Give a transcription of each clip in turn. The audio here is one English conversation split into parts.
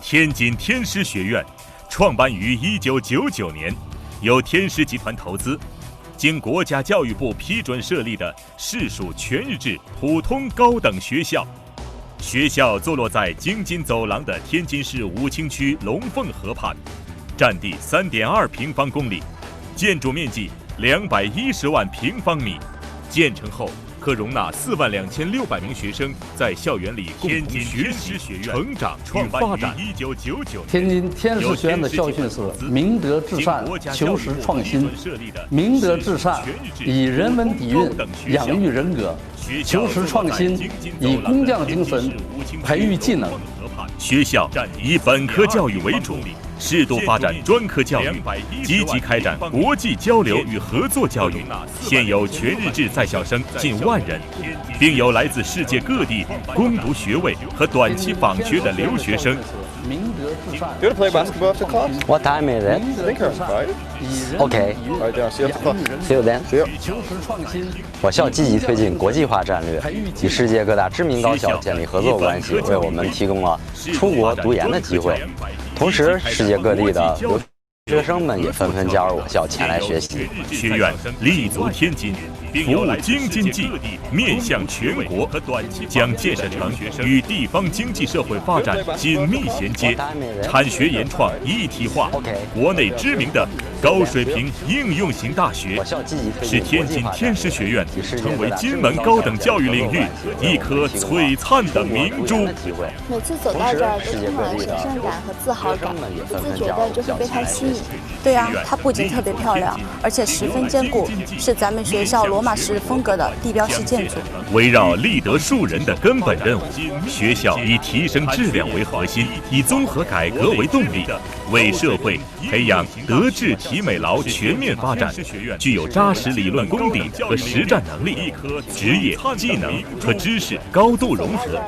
天津天师学院创办于1999年，由天师集团投资，经国家教育部批准设立的市属全日制普通高等学校。学校坐落在京津走廊的天津市武清区龙凤河畔，占地3.2平方公里，建筑面积210万平方米。建成后可容纳42600名学生在校园里共同学习、成长与发展。天津天师学院的校训是“明德至善，求实创新”。明德至善以人文底蕴养育人格，求实创新以工匠精神培育技能。学校以本科教育为主，适度发展专科教育，积极开展国际交流与合作教育。现有全日制在校生近1万人，并有来自世界各地攻读学位和短期访学的留学生。Do you want to play basketball after class? What time is it? I think around 5. Okay. Alright, yeah, see you after class. See you then. See you. 我校积极推进国际化战略，与世界各大知名高校建立合作关系，为我们提供了出国读研的机会。同时，世界各地的留学生们也纷纷加入我校前来学习。学院立足天津，服务京津冀，面向全国，将建设成与地方经济社会发展紧密衔接、产学研创一体化、国内知名的高水平应用型大学，使天津天师学院成为金门高等教育领域一颗璀璨的明珠。每次走到这儿都充满了神圣感和自豪感，不自觉的就会被它吸引。对啊，它不仅特别漂亮，而且十分坚固，是咱们学校罗马式风格的地标式建筑。围绕立德树人的根本任务，学校以提升质量为核心，以综合改革为动力，为社会培养德智体美劳全面发展，具有扎实理论功底和实战能力，职业技能和知识高度融合，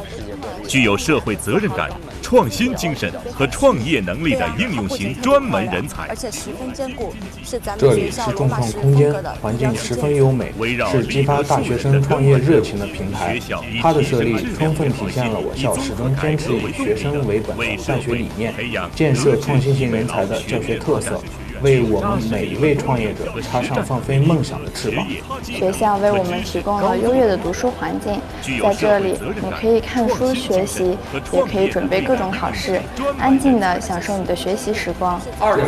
具有社会责任感、创新精神和创业能力的应用型专门人才。而且十分坚固，是咱这里们学校是众罗马式创空间风格的，环境十分优美，是激发大学生创业热情的平台。它的设立充分体现了我校始终坚持以学生为本的办学理念，建设创新型人才的教学特色，为我们每一位创业者插上放飞梦想的翅膀。学校为我们提供了优越的读书环境，在这里你可以看书学习，也可以准备各种考试，安静地享受你的学习时光。众创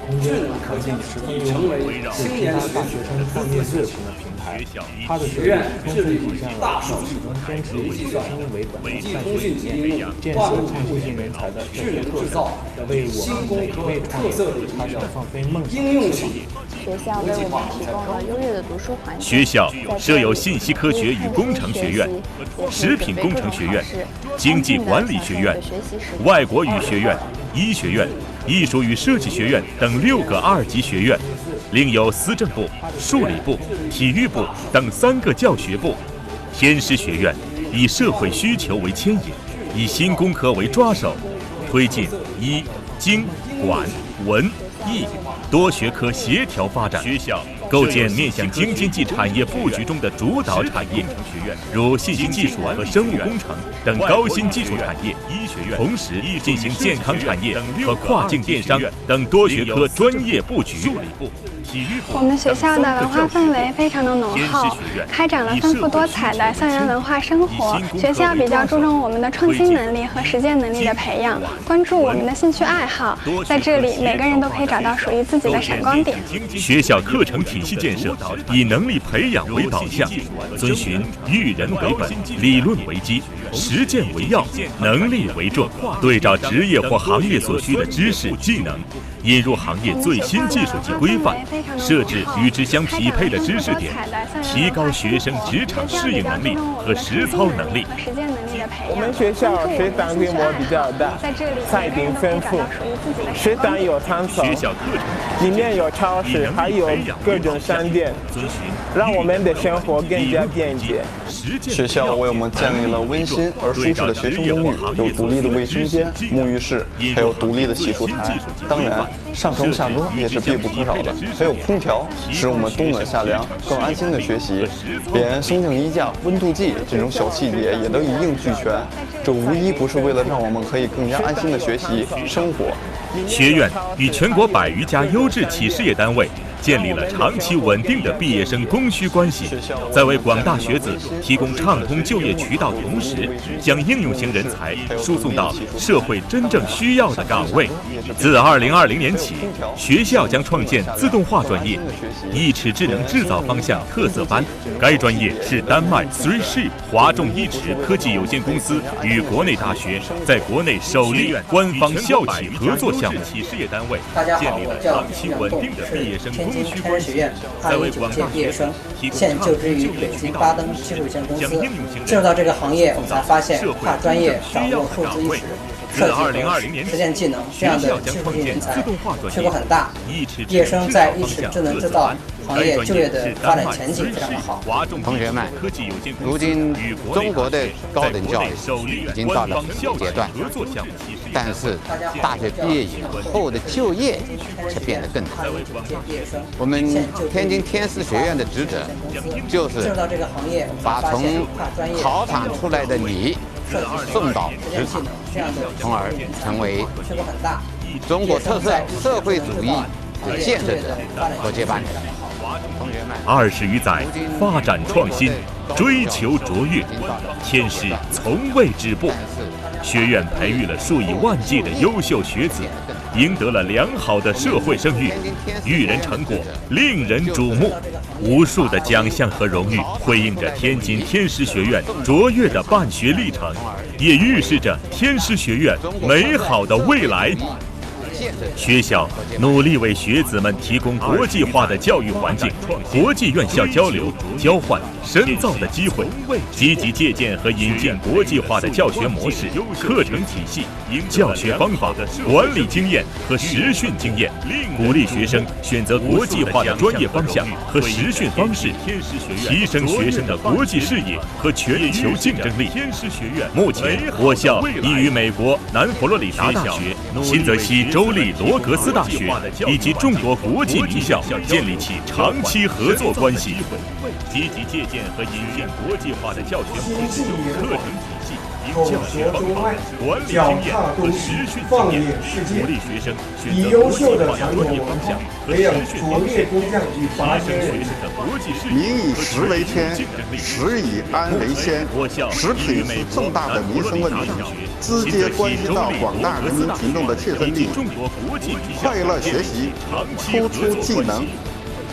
空间环境十分优美，是激发大学生创业热情的平台。它的设立充分体现了我校始终坚持以学生为本的办学理念，建设创新型人才的教学特色，为我们每一位创业者插上放飞梦想的翅膀。学校为我们提供了优越的读书环境。学校设有信息科学与工程学院、食品工程学院、经济管理学院、外国语学院、医学院、艺术与设计学院等6个2级学院，另有思政部、数理部、体育部等3个教学部。天师学院以社会需求为牵引，以新工科为抓手，推进医、经、管、文、艺多学科协调发展，构建面向京津冀产业布局中的主导产业，如信息技术和生物工程等高新技术产业，同时进行健康产业和跨境电商等多学科专业布局。我们学校的文化氛围非常的浓厚，开展了丰富多彩的校园文化生活。学校比较注重我们的创新能力和实践能力的培养，关注我们的兴趣爱好。在这里，每个人都可以找到属于自己的闪光点。学校课程体系建设以能力培养为导向，遵循育人为本、理论为基、实践为要、能力为重，对照职业或行业所需的知识技能，引入行业最新技术及规范，设置与之相匹配的知识点，提高学生职场适应能力和实操能力。我们学校学党规模比较大，菜品丰富，食堂有汤槽，里面有超市，还有各种商店，让我们的生活更加便捷。学校为我们建立了温馨而舒适的学生公寓，有独立的卫生间、沐浴室，还有独立的洗漱台。当然，上课下课也是必不可少的，还有空调，使我们冬暖夏凉，更安心的学习。连升降衣架、温度计这种小细节也都一应俱全。全，这无一不是为了让我们可以更加安心的学习生活。学院与全国100余家优质企事业单位建立了长期稳定的毕业生供需关系，在为广大学子提供畅通就业渠道同时，将应用型人才输送到社会真正需要的岗位。自2020年起，学校将创建自动化专业，1齿智能制造方向特色班。该专业是丹麦 3Ship 华众1齿科技有限公司与国内大学在国内首例官方校企合作项目。企事业单位建立了长期稳定的毕业生供需关系，在为广大学生提供现就职于北京巴登技术有限公司。进入到这个行业，我们才发现跨专业掌握数字意识、设计、实践技能这样的技术性人才缺口很大。毕业生在1齿智能制造行业就业的发展前景非常的好。同学们，如今中国的高等教育已经到了阶段，但是大学毕业以后的就业却变得更难。我们天津天师学院的职责就是把从考场出来的你送到职场，从而成为中国特色社会主义的建设者和接班人。20余载发展创新，追求卓越，天师从未止步。学院培育了数以万计的优秀学子，赢得了良好的社会声誉，育人成果令人瞩目。无数的奖项和荣誉辉映着天津天师学院卓越的办学历程，也预示着天师学院美好的未来。学校努力为学子们提供国际化的教育环境、国际院校交流、交换、深造的机会，积极借鉴和引进国际化的教学模式、课程体系、教学方法、管理经验和实训经验，鼓励学生选择国际化的专业方向和实训方式，提升学生的国际视野和全球竞争力。目前，我校已与美国南佛罗里达大学、新泽西州立罗格斯大学以及众多国际名校建立起长期合作关系，积极借鉴和引进国际化的教学模式、课程体系、教学方法、管理经验和实训经验，鼓励学生选择国际化的专业方向和实训方式，提升学生的国际视野。民以食为天，食以安为先。食品是重大的民生问题，直接关系到广大人民群众的切身利益。快乐学习，突出技能，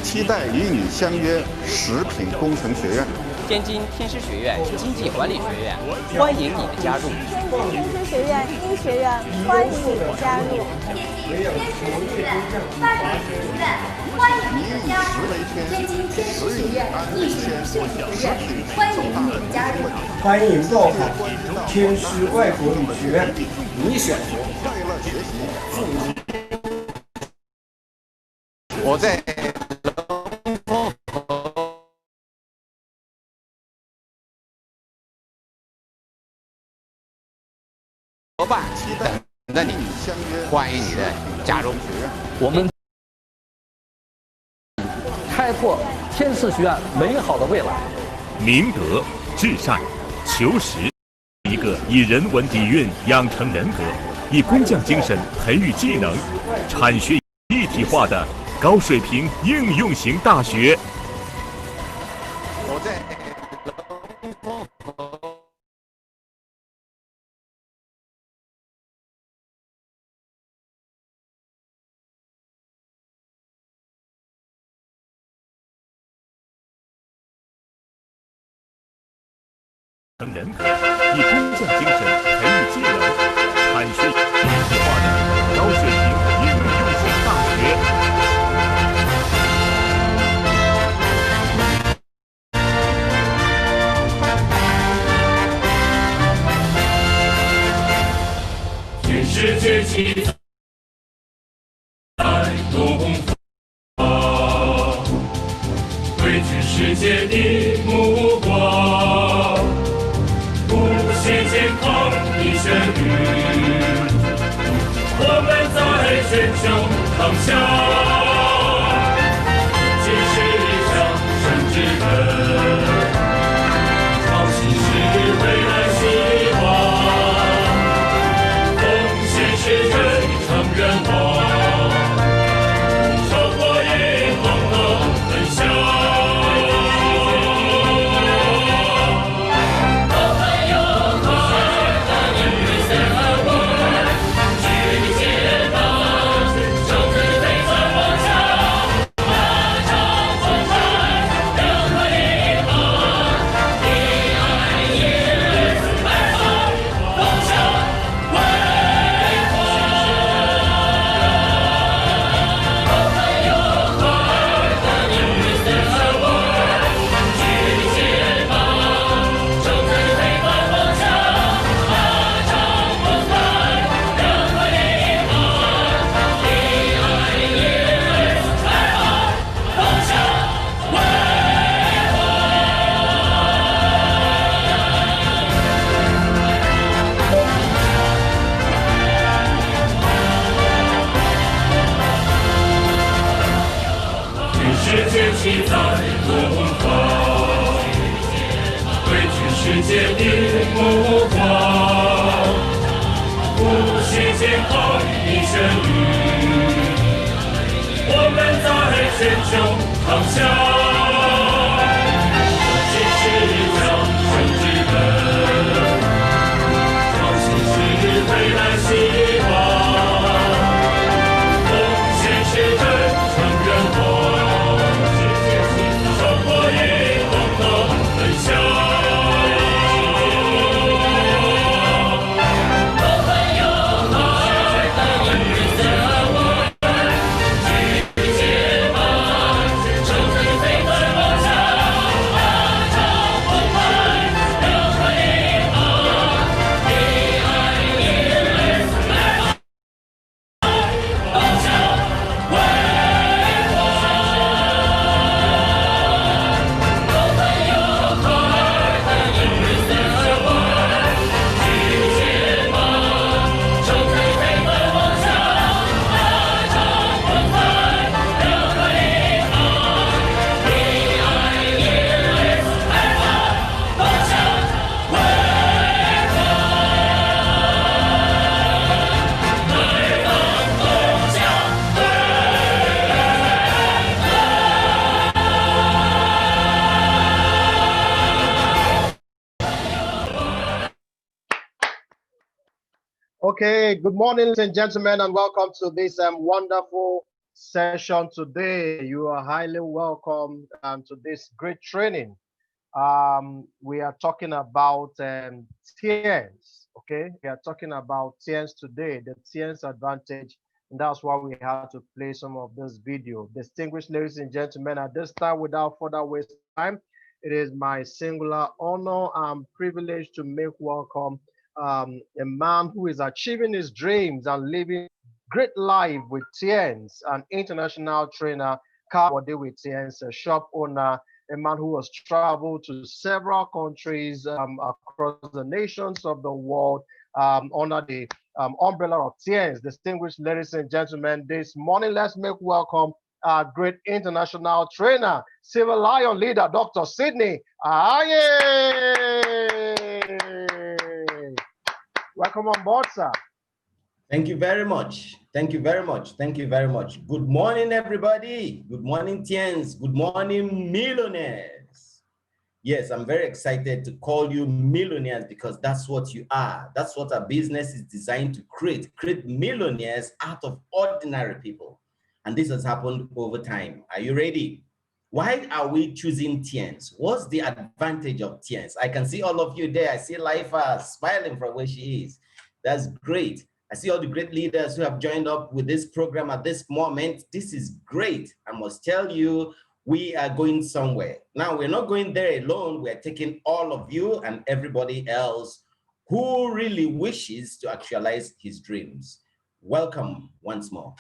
期待与你相约食品工程学院。天津天师学院经济管理学院欢迎你的加入。天津天师学院医学院欢迎你的加入。天津天师学院发展学院欢迎你的加入。天津天师学院艺术设计学院欢迎你的加入。欢迎报考天师外国语学院，你选择快乐学习。我在伙伴等着你，欢迎你的加入。我们开拓天师学院美好的未来。明德、至善、求实，一个以人文底蕴养成人格，以工匠精神培育技能，产学一体化的高水平应用型大学。我在成人格，以工匠精神培育技能，产学一体化的高水平应用型大学。全世界期待东方，汇聚世界的目光。健康的旋律，我们在全球扛下，坚持向上直奔，创新是未来希望。多红光，汇聚世界的目光，无限健康的旋律，我们在全球航向，坚持向上之奔，创新是未来希望，奉献是真诚愿望，生活与共同分享。Okay, good morning, ladies and gentlemen, and welcome to this wonderful session today. You are highly welcome to this great training. We are talking about Tiens, okay? We are talking about Tiens today, the Tiens Advantage, and that's why we have to play some of this video. Distinguished ladies and gentlemen, at this time, without further waste time, it is my singular honor and privilege to make welcome a man who is achieving his dreams and living great life with Tiens, an international trainer, with Tiens, a shop owner, a man who has traveled to several countries across the nations of the world under the umbrella of Tiens. Distinguished ladies and gentlemen, this morning, let's make welcome our great international trainer, Civil Lion leader, Dr. Sydney Aye. Welcome on board, sir. Thank you very much. Thank you very much. Thank you very much. Good morning, everybody. Good morning, Tiens. Good morning, millionaires. Yes, I'm very excited to call you millionaires because that's what you are. That's what our business is designed to create millionaires out of ordinary people. And this has happened over time. Are you ready? Why are we choosing Tiens? What's the advantage of Tiens? I can see all of you there. I see Lifa smiling from where she is. That's great. I see all the great leaders who have joined up with this program at this moment. This is great. I must tell you, we are going somewhere. Now, we're not going there alone. We're taking all of you and everybody else who really wishes to actualize his dreams. Welcome once more.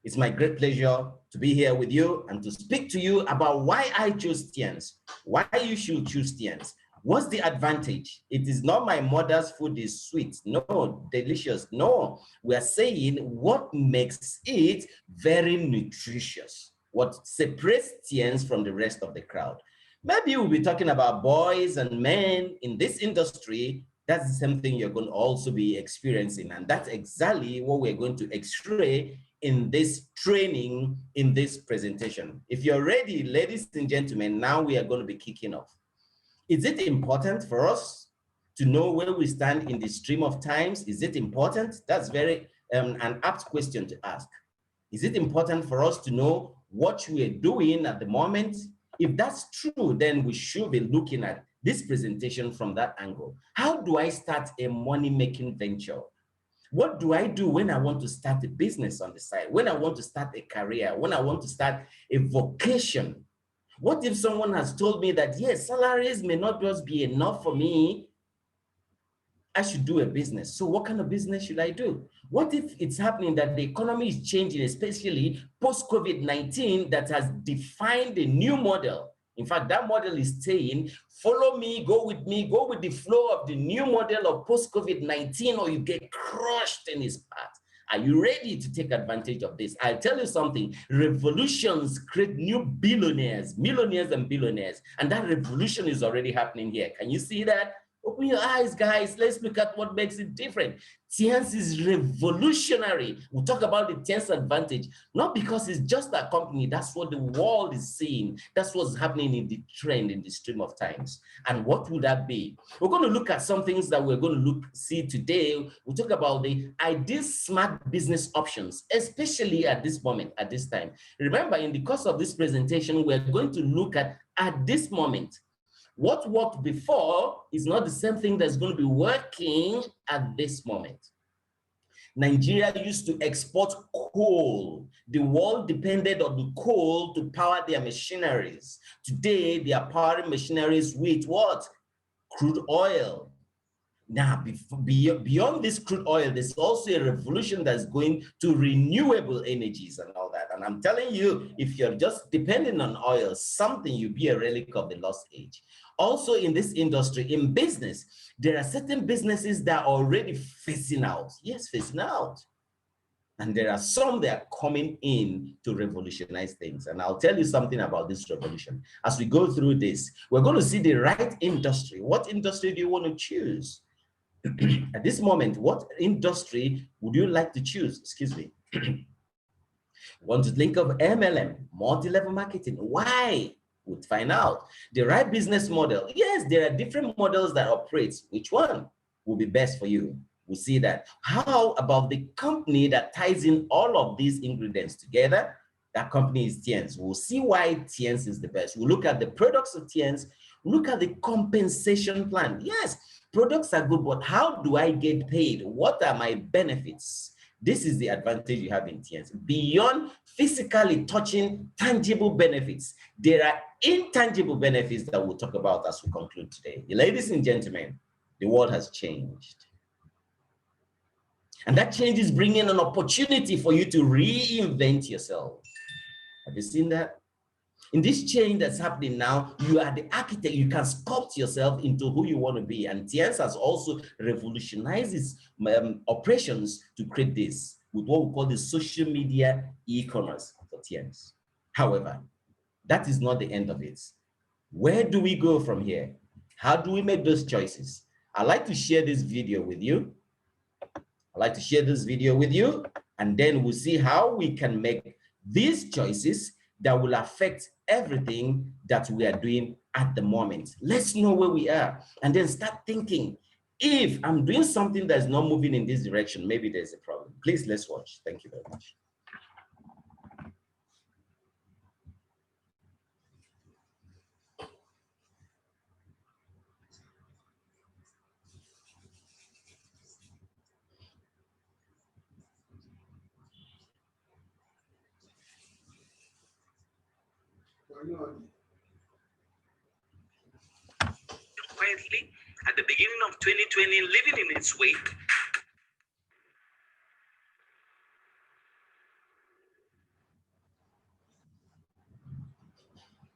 It's my great pleasure to be here with you and to speak to you about why I chose Tiens, why you should choose Tiens. What's the advantage? It is not my mother's food is sweet, no, delicious, no. We are saying what makes it very nutritious, what separates Tiens from the rest of the crowd. Maybe we'll be talking about boys and men in this industry. That's the same thing you're going to also be experiencing. And that's exactly what we're going to x-ray in this training, in this presentation. If you're ready, ladies and gentlemen, now we are going to be kicking off. Is it important for us to know where we stand in the stream of times? Is it important? That's very an apt question to ask. Is it important for us to know what we are doing at the moment? If that's true, then we should be looking at this presentation from that angle. How do I start a money-making venture? What do I do when I want to start a business on the side? When I want to start a career? When I want to start a vocation? What if someone has told me that, yes, salaries may not just be enough for me, I should do a business. So what kind of business should I do? What if it's happening that the economy is changing, especially post-COVID-19, that has defined a new model? In fact, that model is saying, follow me, go with the flow of the new model of post-COVID-19, or you get crushed in its path. Are you ready to take advantage of this? I'll tell you something. Revolutions create new billionaires, millionaires and billionaires. And that revolution is already happening here. Can you see that? Open your eyes, guys. Let's look at what makes it different. Tiens is revolutionary. We'll talk about the Tiens Advantage, not because it's just a company. That's what the world is seeing. That's what's happening in the trend, in the stream of times. And what would that be? We're going to look at some things that we're going to see today. We'll talk about the ideal smart business options, especially at this moment, at this time. Remember, in the course of this presentation, we're going to look at this moment. What worked before is not the same thing that's going to be working at this moment. Nigeria used to export coal. The world depended on the coal to power their machineries. Today, they are powering machineries with what? Crude oil. Now, beyond this crude oil, there's also a revolution that's going to renewable energies and all that. And I'm telling you, if you're just depending on oil, something, you'll be a relic of the lost age. Also in this industry, in business, there are certain businesses that are already phasing out. Yes, phasing out. And there are some that are coming in to revolutionize things. And I'll tell you something about this revolution. As we go through this, we're going to see the right industry. What industry do you want to choose? At this moment, what industry would you like to choose? Excuse me. Want to think of MLM, multi-level marketing. Why? We'll find out. The right business model. Yes, there are different models that operate. Which one will be best for you? We'll see that. How about the company that ties in all of these ingredients together? That company is Tiens. We'll see why Tiens is the best. We'll look at the products of Tiens. Look at the compensation plan. Yes, products are good, but how do I get paid? What are my benefits? This is the advantage you have in Tiens. Beyond physically touching tangible benefits, there are intangible benefits that we'll talk about as we conclude today. Ladies and gentlemen, the world has changed. And that change is bringing an opportunity for you to reinvent yourself. Have you seen that? In this change that's happening now, you are the architect. You can sculpt yourself into who you want to be. And Tiens has also revolutionized its operations to create this with what we call the social media e-commerce for Tiens. However, that is not the end of it. Where do we go from here? How do we make those choices? I'd like to share this video with you. And then we'll see how we can make these choices that will affect everything that we are doing at the moment. Let's know where we are and then start thinking, if I'm doing something that's not moving in this direction, maybe there's a problem. Please, let's watch. Thank you very much. Quietly, at the beginning of 2020, living in its wake.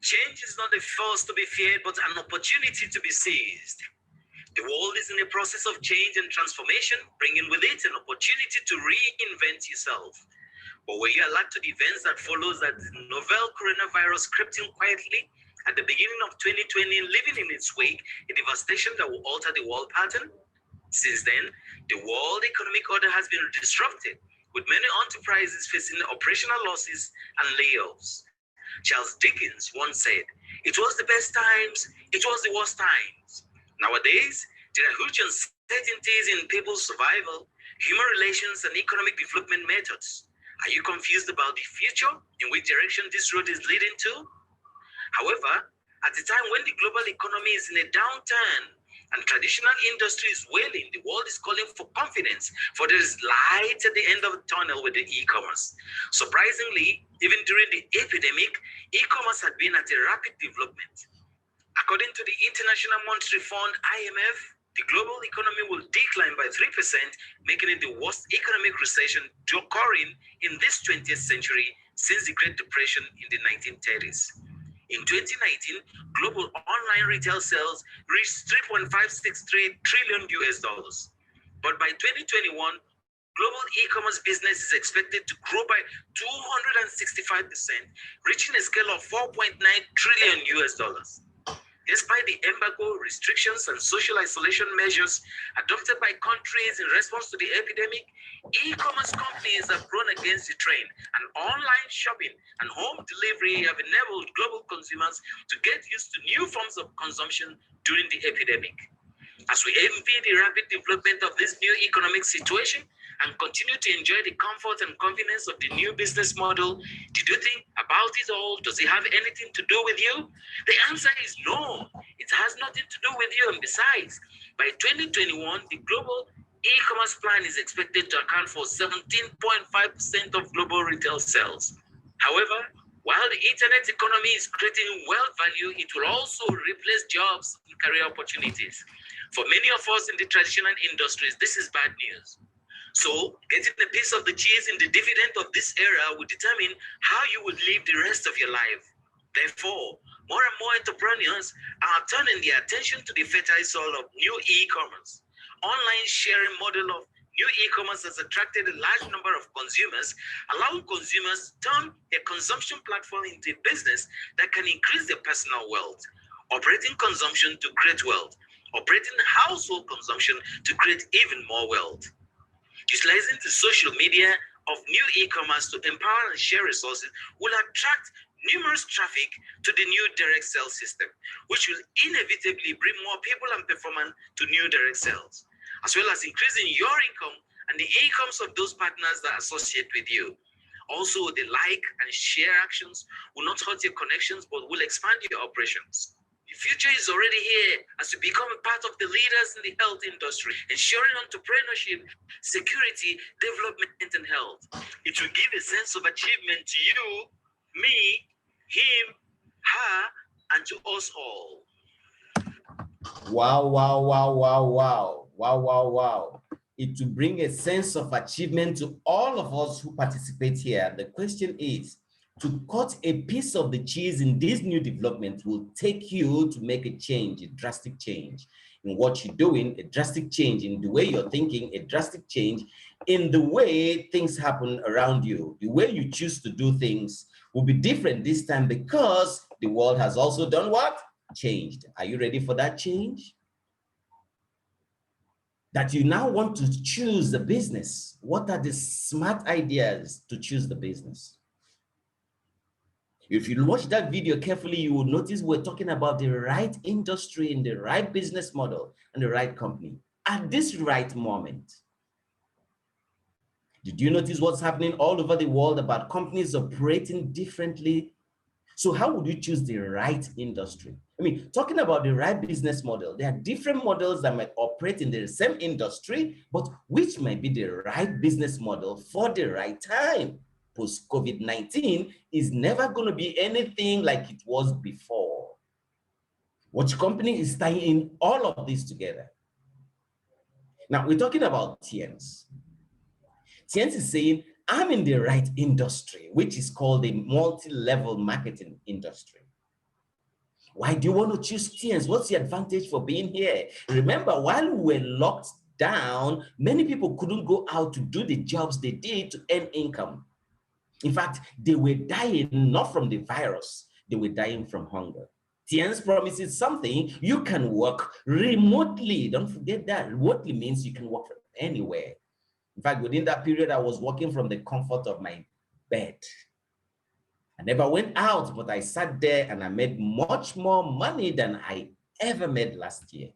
Change is not a force to be feared, but an opportunity to be seized. The world is in a process of change and transformation, bringing with it an opportunity to reinvent yourself. But when you alert to the events that follows that novel coronavirus crept in quietly at the beginning of 2020, leaving in its wake a devastation that will alter the world pattern. Since then, the world economic order has been disrupted, with many enterprises facing operational losses and layoffs. Charles Dickens once said, "It was the best times, it was the worst times." Nowadays, there are huge uncertainties in people's survival, human relations, and economic development methods. Are you confused about the future, in which direction this road is leading to? However, at a time when the global economy is in a downturn and traditional industry is wailing, the world is calling for confidence, for there is light at the end of the tunnel with the e-commerce. Surprisingly, even during the epidemic, e-commerce had been at a rapid development. According to the International Monetary Fund, IMF, the global economy will decline by 3%, making it the worst economic recession occurring in this 20th century since the Great Depression in the 1930s. In 2019, global online retail sales reached $3.563 trillion. But by 2021, Global e-commerce business is expected to grow by 265%, reaching a scale of 4.9 trillion US dollars. Despite the embargo, restrictions, and social isolation measures adopted by countries in response to the epidemic, e-commerce companies have grown against the trend, and online shopping and home delivery have enabled global consumers to get used to new forms of consumption during the epidemic. As we envy the rapid development of this new economic situation and continue to enjoy the comfort and convenience of the new business model, did you think about it all? Does it have anything to do with you? The answer is no. It has nothing to do with you. And besides, by 2021, the global e-commerce plan is expected to account for 17.5% of global retail sales. However, while the internet economy is creating wealth value, it will also replace jobs and career opportunities. For many of us in the traditional industries, this is bad news. So, getting a piece of the cheese in the dividend of this era will determine how you would live the rest of your life. Therefore, more and more entrepreneurs are turning their attention to the fertile soil of new e-commerce. Online sharing model of new e-commerce has attracted a large number of consumers, allowing consumers to turn their consumption platform into a business that can increase their personal wealth, operating consumption to create wealth, operating household consumption to create even more wealth. Utilizing the social media of new e-commerce to empower and share resources will attract numerous traffic to the new direct sales system, which will inevitably bring more people and performance to new direct sales, as well as increasing your income and the incomes of those partners that associate with you. Also, the like and share actions will not hurt your connections, but will expand your operations. The future is already here as you become a part of the leaders in the health industry, ensuring entrepreneurship, security, development, and health. It will give a sense of achievement to you, me, him, her, and to us all. Wow, wow, wow, wow, wow, wow, wow, wow. It will bring a sense of achievement to all of us who participate here. The question is, to cut a piece of the cheese in this new development will take you to make a change, a drastic change in what you're doing, a drastic change in the way you're thinking, a drastic change in the way things happen around you. The way you choose to do things will be different this time because the world has also done what? Changed. Are you ready for that change? That you now want to choose the business. What are the smart ideas to choose the business? If you watch that video carefully, you will notice we're talking about the right industry and the right business model and the right company at this right moment. Did you notice what's happening all over the world about companies operating differently? So how would you choose the right industry? I mean, talking about the right business model, there are different models that might operate in the same industry, but which might be the right business model for the right time? Post-COVID-19 is never going to be anything like it was before. Which company is tying in all of this together? Now, we're talking about Tiens. Tiens is saying, I'm in the right industry, which is called the multi-level marketing industry. Why do you want to choose Tiens? What's the advantage for being here? Remember, while we were locked down, many people couldn't go out to do the jobs they did to earn income. In fact, they were dying not from the virus, they were dying from hunger. Tiens promises something: you can work remotely. Don't forget that. Remotely means you can work from anywhere. In fact, within that period, I was working from the comfort of my bed. I never went out, but I sat there and I made much more money than I ever made last year.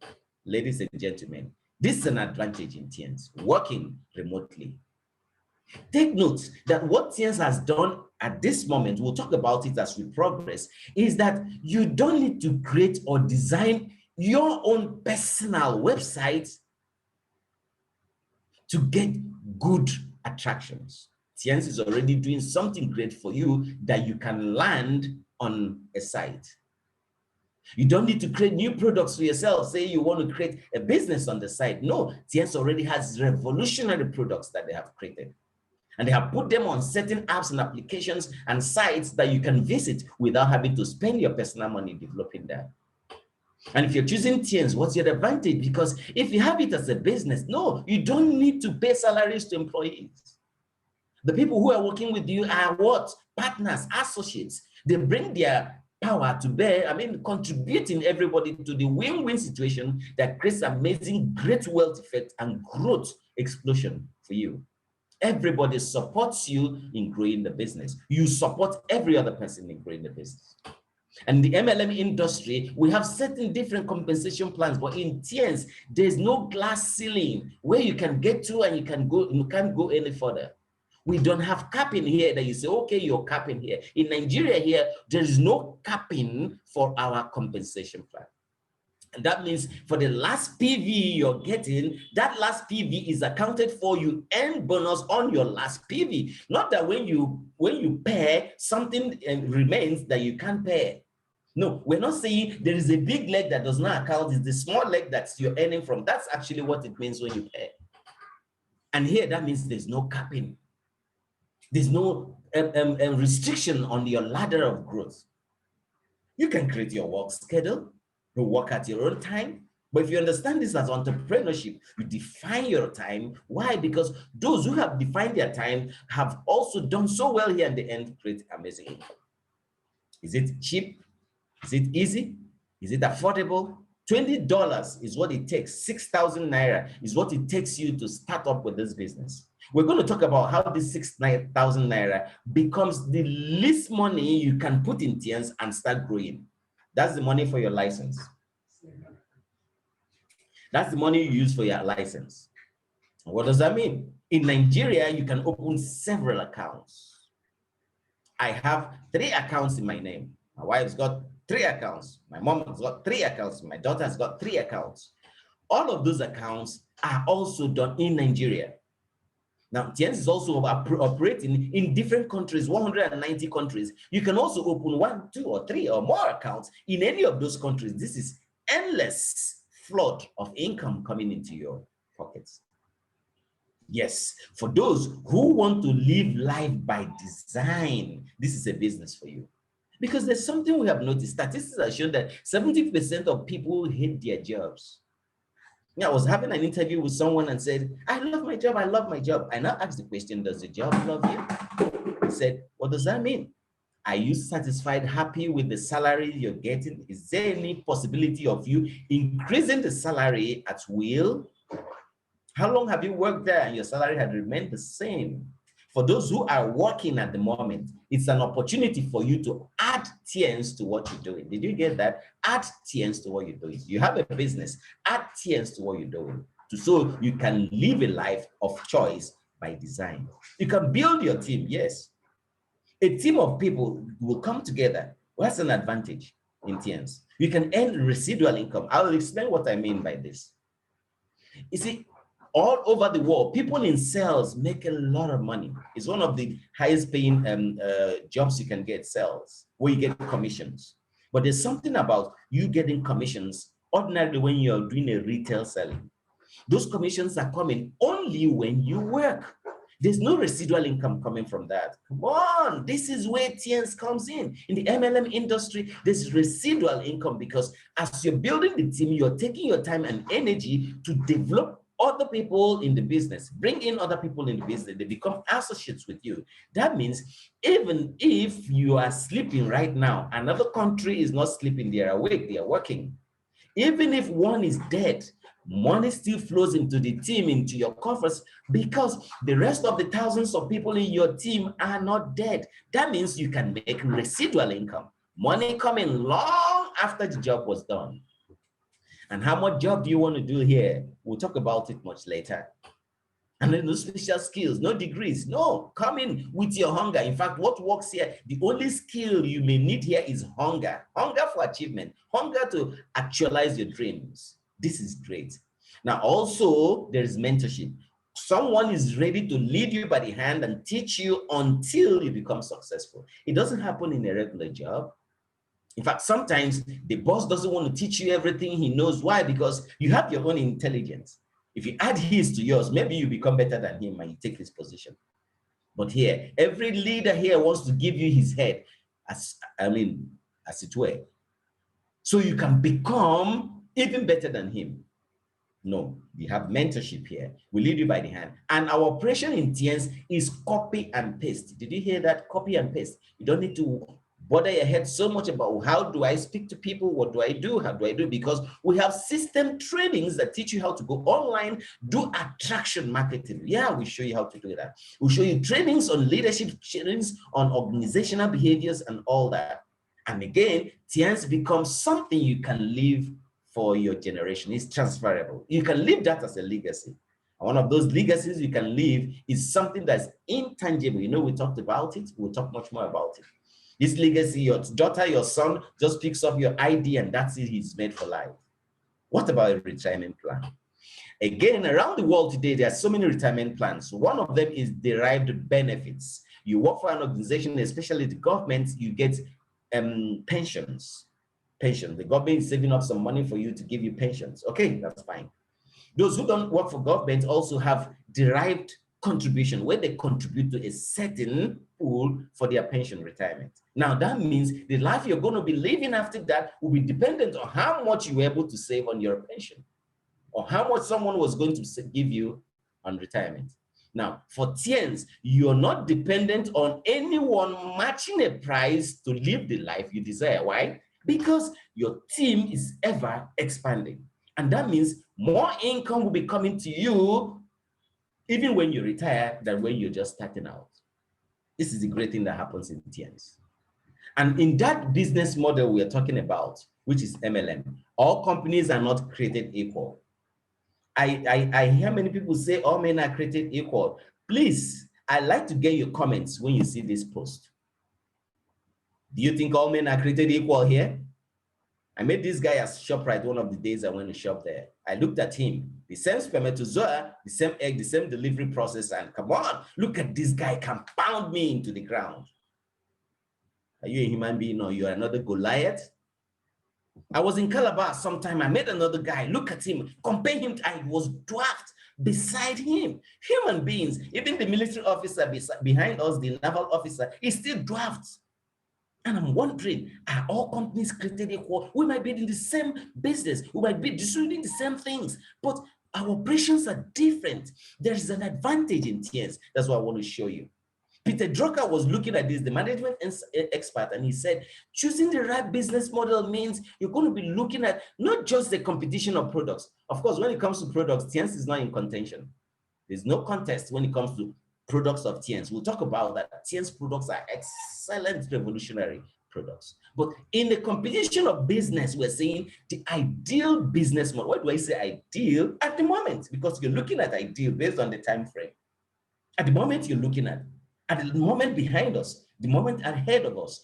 Ladies and gentlemen, this is an advantage in Tiens, working remotely. Take note that what Tiens has done at this moment, we'll talk about it as we progress, is that you don't need to create or design your own personal website to get good attractions. Tiens is already doing something great for you that you can land on a site. You don't need to create new products for yourself. Say you want to create a business on the site. No, Tiens already has revolutionary products that they have created. And they have put them on certain apps and applications and sites that you can visit without having to spend your personal money developing them. And if you're choosing Tiens, what's your advantage? Because if you have it as a business, no, you don't need to pay salaries to employees. The people who are working with you are what? Partners, associates. They bring their power to bear, contributing everybody to the win-win situation that creates amazing, great wealth effect and growth explosion for you. Everybody supports you in growing the business. You support every other person in growing the business. And the MLM industry, we have certain different compensation plans, but in Tiens, there's no glass ceiling where you can get to and you can't go any further. We don't have capping here that you say, okay, you're capping here. In Nigeria here, there is no capping for our compensation plan. And that means for the last PV you're getting, that last PV is accounted for. You earn bonus on your last PV. Not that when you pay, something remains that you can't pay. No, we're not saying there is a big leg that does not account. It's the small leg that you're earning from. That's actually what it means when you pay. And here, that means there's no capping. There's no restriction on your ladder of growth. You can create your work schedule, you work at your own time. But if you understand this as entrepreneurship, you define your time. Why? Because those who have defined their time have also done so well here in the end, create amazing income. Is it cheap? Is it easy? Is it affordable? $20 is what it takes. 6,000 Naira is what it takes you to start up with this business. We're going to talk about how this 6,000 Naira becomes the least money you can put in Tiens and start growing. That's the money for your license. That's the money you use for your license. What does that mean? In Nigeria, you can open several accounts. I have 3 accounts in my name. My wife's got 3 accounts. My mom has got 3 accounts. My daughter has got 3 accounts. All of those accounts are also done in Nigeria. Now, Tiens is also operating in different countries, 190 countries. You can also open 1, 2, or 3 or more accounts in any of those countries. This is endless flood of income coming into your pockets. Yes, for those who want to live life by design, this is a business for you. Because there's something we have noticed. Statistics have shown that 70% of people hate their jobs. I was having an interview with someone and said, I love my job, I love my job. I now asked the question, does the job love you? He said, what does that mean? Are you satisfied, happy with the salary you're getting? Is there any possibility of you increasing the salary at will? How long have you worked there and your salary had remained the same? For those who are working at the moment, it's an opportunity for you to add Tiens to what you're doing. Did you get that? Add Tiens to what you're doing. You have a business, add Tiens to what you're doing, so you can live a life of choice by design. You can build your team, yes. A team of people will come together. What's an advantage in Tiens? You can earn residual income. I will explain what I mean by this. You see, all over the world, people in sales make a lot of money. It's one of the highest paying jobs you can get, sales, where you get commissions. But there's something about you getting commissions ordinarily when you're doing a retail selling. Those commissions are coming only when you work. There's no residual income coming from that. Come on, this is where Tiens comes in. In the MLM industry, there's residual income because as you're building the team, you're taking your time and energy to develop other people in the business, bring in other people in the business, they become associates with you. That means even if you are sleeping right now, another country is not sleeping, they are awake, they are working. Even if one is dead, money still flows into the team, into your coffers, because the rest of the thousands of people in your team are not dead. That means you can make residual income, money coming long after the job was done. And how much job do you want to do here? We'll talk about it much later. And then no special skills, no degrees. No, come in with your hunger. In fact, what works here, the only skill you may need here is hunger. Hunger for achievement, hunger to actualize your dreams. This is great. Now, also, there is mentorship. Someone is ready to lead you by the hand and teach you until you become successful. It doesn't happen in a regular job. In fact, sometimes the boss doesn't want to teach you everything he knows. Why? Because you have your own intelligence. If you add his to yours, maybe you become better than him and you take his position. But here, every leader here wants to give you his head, as it were. so you can become even better than him. No, we have mentorship here. We lead you by the hand. And our operation in Tiens is copy and paste. Did you hear that? Copy and paste. You don't need to bother your head so much about how do I speak to people? What do I do? How do I do? Because we have system trainings that teach you how to go online, do attraction marketing. Yeah, we show you how to do that. We show you trainings on leadership, trainings on organizational behaviors and all that. And again, Tiens becomes something you can live for your generation. It's transferable. You can leave that as a legacy. And one of those legacies you can leave is something that's intangible. You know, we talked about it. We'll talk much more about it. This legacy, your daughter, your son just picks up your ID and that's it, he's made for life. What about a retirement plan? Again, around the world today, there are so many retirement plans. One of them is derived benefits. You work for an organization, especially the government, you get pensions. Pension. The government is saving up some money for you to give you pensions. Okay, that's fine. Those who don't work for government also have derived contribution where they contribute to a certain pool for their pension retirement. Now that means the life you're going to be living after that will be dependent on how much you were able to save on your pension or how much someone was going to give you on retirement. Now, for Tiens, you're not dependent on anyone matching a price to live the life you desire. Why? Because your team is ever expanding. And that means more income will be coming to you even when you retire than when you're just starting out. This is the great thing that happens in Tiens. And in that business model we are talking about, which is MLM, all companies are not created equal. I hear many people say all men are created equal. Please, I'd like to get your comments when you see this post. Do you think all men are created equal here? I met this guy at ShopRite one of the days I went to shop there. I looked at him, the same spermatozoa, the same egg, the same delivery process, and come on, look at this guy compound me into the ground. Are you a human being or you're another Goliath? I was in Calabar sometime, I met another guy, look at him, compare him, I was dwarfed beside him. Human beings, even the military officer behind us, the naval officer, is still dwarfed. And I'm wondering, are all companies created equal? We might be in the same business, we might be distributing the same things, but our operations are different. There is an advantage in Tiens. That's what I want to show you. Peter Drucker was looking at this, the management expert, and he said, choosing the right business model means you're going to be looking at not just the competition of products. Of course, when it comes to products, Tiens is not in contention. There's no contest when it comes to products of Tiens. We'll talk about that. Tiens products are excellent, revolutionary products. But in the competition of business, we're saying the ideal business model. Why do I say ideal? At the moment, because you're looking at ideal based on the time frame. At the moment you're looking at the moment behind us, the moment ahead of us,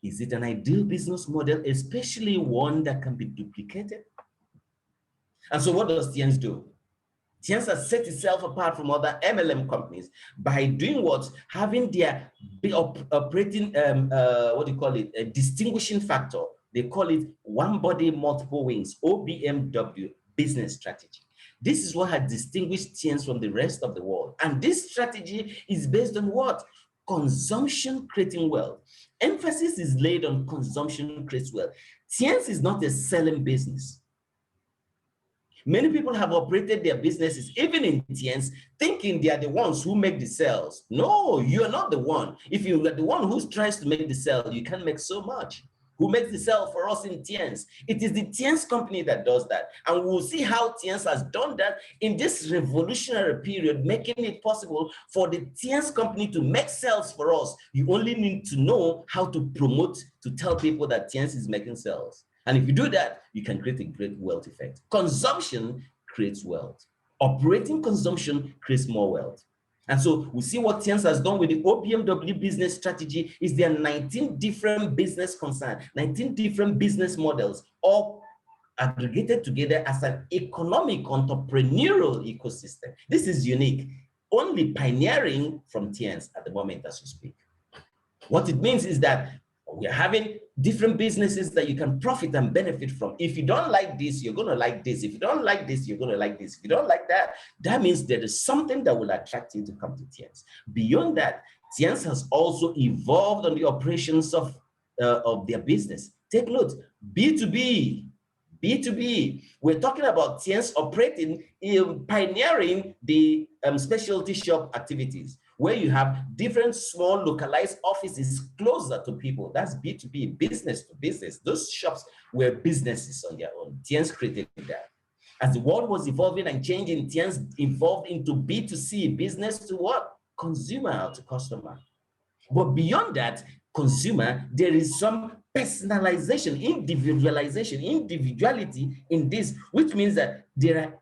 is it an ideal business model, especially one that can be duplicated? And so what does Tiens do? Tiens has set itself apart from other MLM companies by doing what? Having their operating, a distinguishing factor. They call it one body, multiple wings, OBMW business strategy. This is what has distinguished Tiens from the rest of the world. And this strategy is based on what? Consumption creating wealth. Emphasis is laid on consumption creates wealth. Tiens is not a selling business. Many people have operated their businesses, even in Tiens, thinking they are the ones who make the sales. No, you are not the one. If you are the one who tries to make the sale, you can't make so much. Who makes the sale for us in Tiens? It is the Tiens company that does that. And we'll see how Tiens has done that in this revolutionary period, making it possible for the Tiens company to make sales for us. You only need to know how to promote, to tell people that Tiens is making sales. And if you do that, you can create a great wealth effect. Consumption creates wealth. Operating consumption creates more wealth. And so we see what Tiens has done with the OBMW business strategy is there are 19 different business concerns, 19 different business models, all aggregated together as an economic entrepreneurial ecosystem. This is unique, only pioneering from Tiens at the moment as we speak. What it means is that we are having different businesses that you can profit and benefit from. If you don't like this, you're going to like this. If you don't like this, you're going to like this. If you don't like that, that means there is something that will attract you to come to Tiens. Beyond that, Tiens has also evolved on the operations of their business. Take note, B2B. B2B, we're talking about Tiens operating, pioneering the specialty shop activities, where you have different small localized offices closer to people. That's B2B, business to business. Those shops were businesses on their own. Tiens created that. As the world was evolving and changing, Tiens evolved into B2C, business to what? Consumer to customer. But beyond that, consumer, there is some personalization, individualization, individuality in this, which means that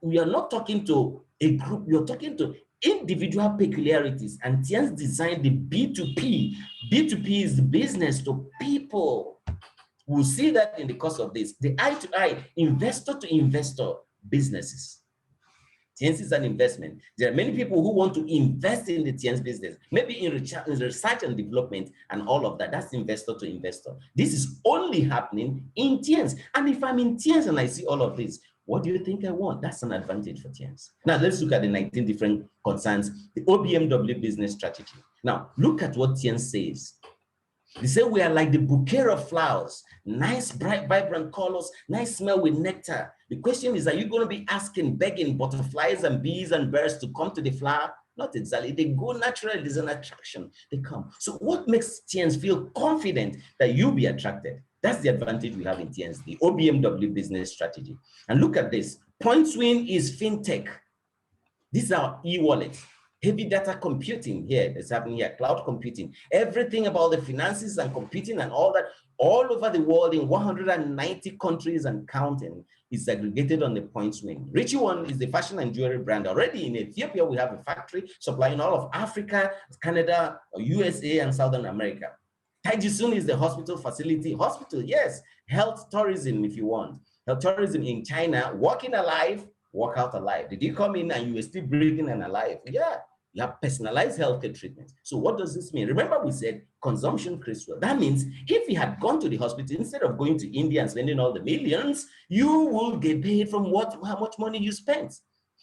we are not talking to a group, we are talking to individual peculiarities. And Tiens designed the B2P. B2P is the business to people. We'll see that in the course of this, the eye-to-eye, investor to investor businesses. Tiens is an investment. There are many people who want to invest in the Tiens business, maybe in research and development and all of that. That's investor to investor. This is only happening in Tiens. And if I'm in Tiens and I see all of this, what do you think I want? That's an advantage for Tiens. Now, let's look at the 19 different concerns, the OBMW business strategy. Now, look at what Tiens says. They say we are like the bouquet of flowers, nice, bright, vibrant colors, nice smell with nectar. The question is, are you going to be asking, begging butterflies and bees and birds to come to the flower? Not exactly. They go naturally. There's an attraction. They come. So what makes Tiens feel confident that you'll be attracted? That's the advantage we have in Tiens, the OBMW business strategy. And look at this. PointSwing is fintech. These are e-wallets. Heavy data computing here that's happening here, cloud computing, everything about the finances and computing and all that, all over the world in 190 countries and counting is aggregated on the PointSwing. Richie One is the fashion and jewelry brand. Already in Ethiopia, we have a factory supplying all of Africa, Canada, USA, and Southern America. Taijisun is the hospital facility. Hospital, yes. Health tourism, if you want. Health tourism in China, walking alive, walk out alive. Did you come in and you were still breathing and alive? Yeah. You have personalized healthcare treatment. So what does this mean? Remember we said consumption creates wealth. That means if you had gone to the hospital, instead of going to India and spending all the millions, you will get paid from how much money you spent.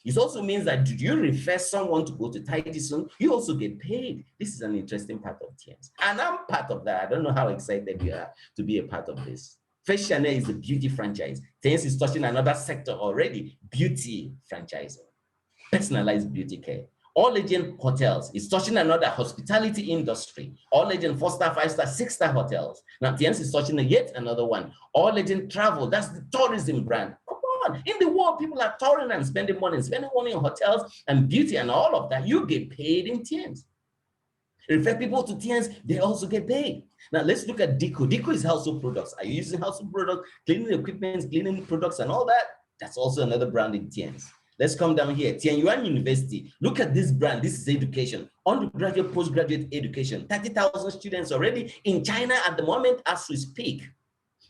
It also means that did you refer someone to go to Titan, you also get paid. This is an interesting part of Tiens. And I'm part of that. I don't know how excited you are to be a part of this. First Chanel is the beauty franchise. Tiens is touching another sector already, beauty franchising, personalized beauty care. All Legend Hotels is touching another hospitality industry. All Legend 4-star, 5-star, 6-star hotels. Now, Tiens is touching yet another one. All Legend Travel, that's the tourism brand. Come on, in the world, people are touring and spending money on hotels and beauty and all of that. You get paid in Tiens. Refer people to Tiens, they also get paid. Now, let's look at Deco. Deco is household products. Are you using household products, cleaning equipment, cleaning products and all that? That's also another brand in Tiens. Let's come down here. Tian Yuan University. Look at this brand. This is education. Undergraduate, postgraduate education. 30,000 students already in China at the moment as we speak.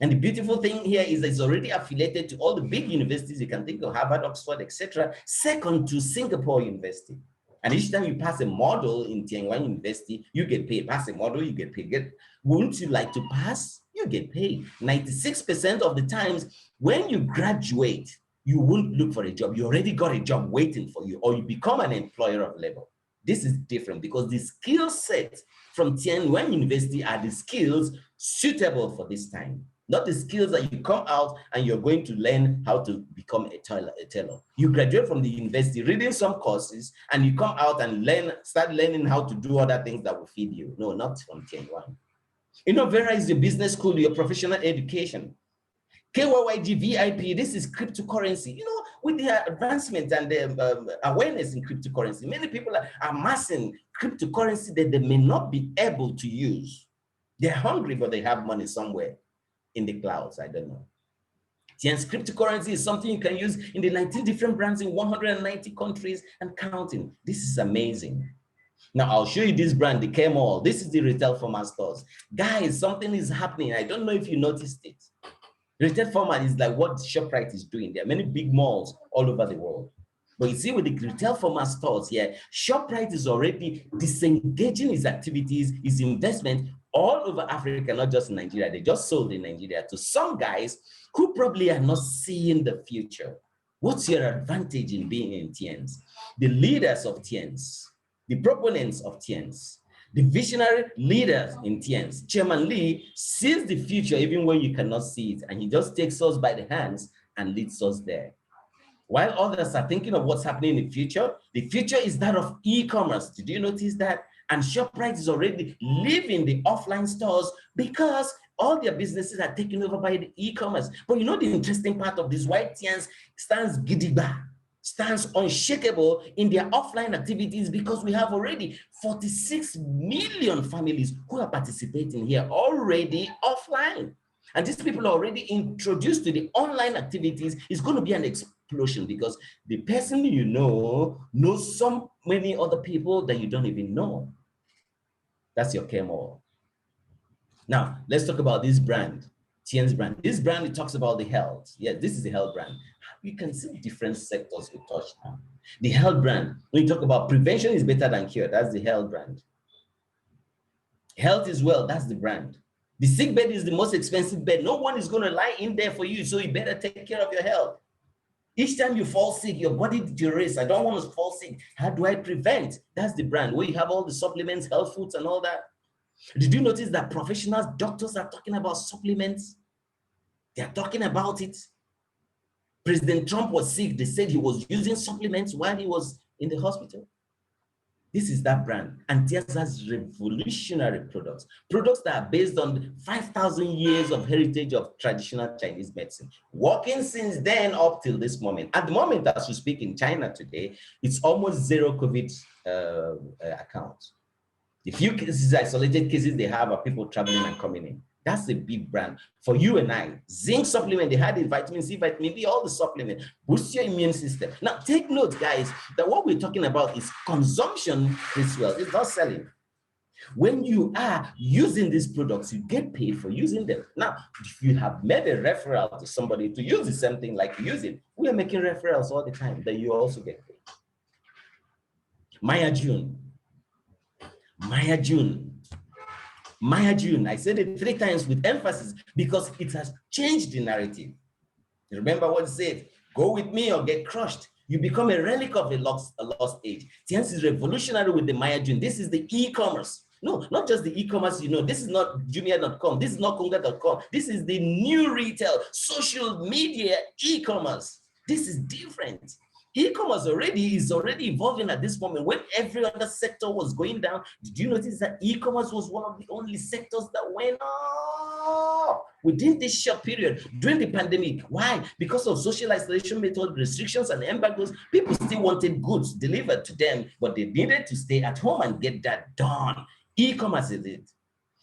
And the beautiful thing here is that it's already affiliated to all the big universities. You can think of Harvard, Oxford, etc. Second to Singapore University. And each time you pass a model in Tian Yuan University, you get paid. Pass a model, you get paid. Wouldn't you like to pass? You get paid. 96% of the times when you graduate, you won't look for a job. You already got a job waiting for you, or you become an employer of labor. This is different because the skill set from Tian Yuan University are the skills suitable for this time, not the skills that you come out and you're going to learn how to become a tailor. You graduate from the university, reading some courses, and you come out and start learning how to do other things that will feed you. No, not from Tian Yuan. Innovera is your business school, your professional education. KYYG VIP, this is cryptocurrency. You know, with the advancement and the awareness in cryptocurrency, many people are amassing cryptocurrency that they may not be able to use. They're hungry, but they have money somewhere in the clouds. I don't know. Tiens cryptocurrency is something you can use in the 19 different brands in 190 countries and counting. This is amazing. Now, I'll show you this brand, the K-Mall. This is the retail format stores. Guys, something is happening. I don't know if you noticed it. Retail format is like what ShopRite is doing. There are many big malls all over the world. But you see with the retail format stores here, ShopRite is already disengaging its activities, its investment all over Africa, not just in Nigeria. They just sold in Nigeria to some guys who probably are not seeing the future. What's your advantage in being in Tiens? The leaders of Tiens, the proponents of Tiens, The visionary leader in Tiens, Chairman Lee, sees the future even when you cannot see it, and he just takes us by the hands and leads us there. While others are thinking of what's happening in the future is that of e-commerce. Did you notice that? And ShopRite is already leaving the offline stores because all their businesses are taken over by the e-commerce. But you know the interesting part of this, why Tiens stands gidigba, stands unshakable in their offline activities, because we have already 46 million families who are participating here already offline. And these people are already introduced to the online activities. It's going to be an explosion because the person you know knows so many other people that you don't even know. That's your KMO. Now, let's talk about this brand, Tiens brand. This brand, it talks about the health. Yeah, this is the health brand. You can see different sectors we touch now. The health brand, when you talk about prevention is better than cure, that's the health brand. Health is well, that's the brand. The sick bed is the most expensive bed. No one is going to lie in there for you, so you better take care of your health. Each time you fall sick, your body deteriorates. I don't want to fall sick. How do I prevent? That's the brand, where you have all the supplements, health foods, and all that. Did you notice that professionals, doctors are talking about supplements? They're talking about it. President Trump was sick. They said he was using supplements while he was in the hospital. This is that brand. And Tiens has revolutionary products. Products that are based on 5,000 years of heritage of traditional Chinese medicine. Working since then up till this moment. At the moment, as we speak in China today, it's almost zero COVID accounts. The few cases, isolated cases they have are people traveling and coming in. That's a big brand for you and I. Zinc supplement, they had it, vitamin C, vitamin D, all the supplement, boost your immune system. Now take note, guys, that what we're talking about is consumption this well. It's not selling. When you are using these products, you get paid for using them. Now, if you have made a referral to somebody to use the same thing like you use it, we are making referrals all the time that you also get paid. Maya June. Maya June. Maya June, I said it 3 times with emphasis because it has changed the narrative. Remember what it said, go with me or get crushed. You become a relic of a lost age. Tiens is revolutionary with the Maya June. This is the e-commerce. No, not just the e-commerce, you know, this is not jumia.com, this is not konga.com. This is the new retail, social media e-commerce. This is different. E-commerce is already evolving at this moment. When every other sector was going down, did you notice that e-commerce was one of the only sectors that went up within this short period during the pandemic? Why? Because of social isolation method, restrictions and embargoes, people still wanted goods delivered to them, but they needed to stay at home and get that done. E-commerce is it.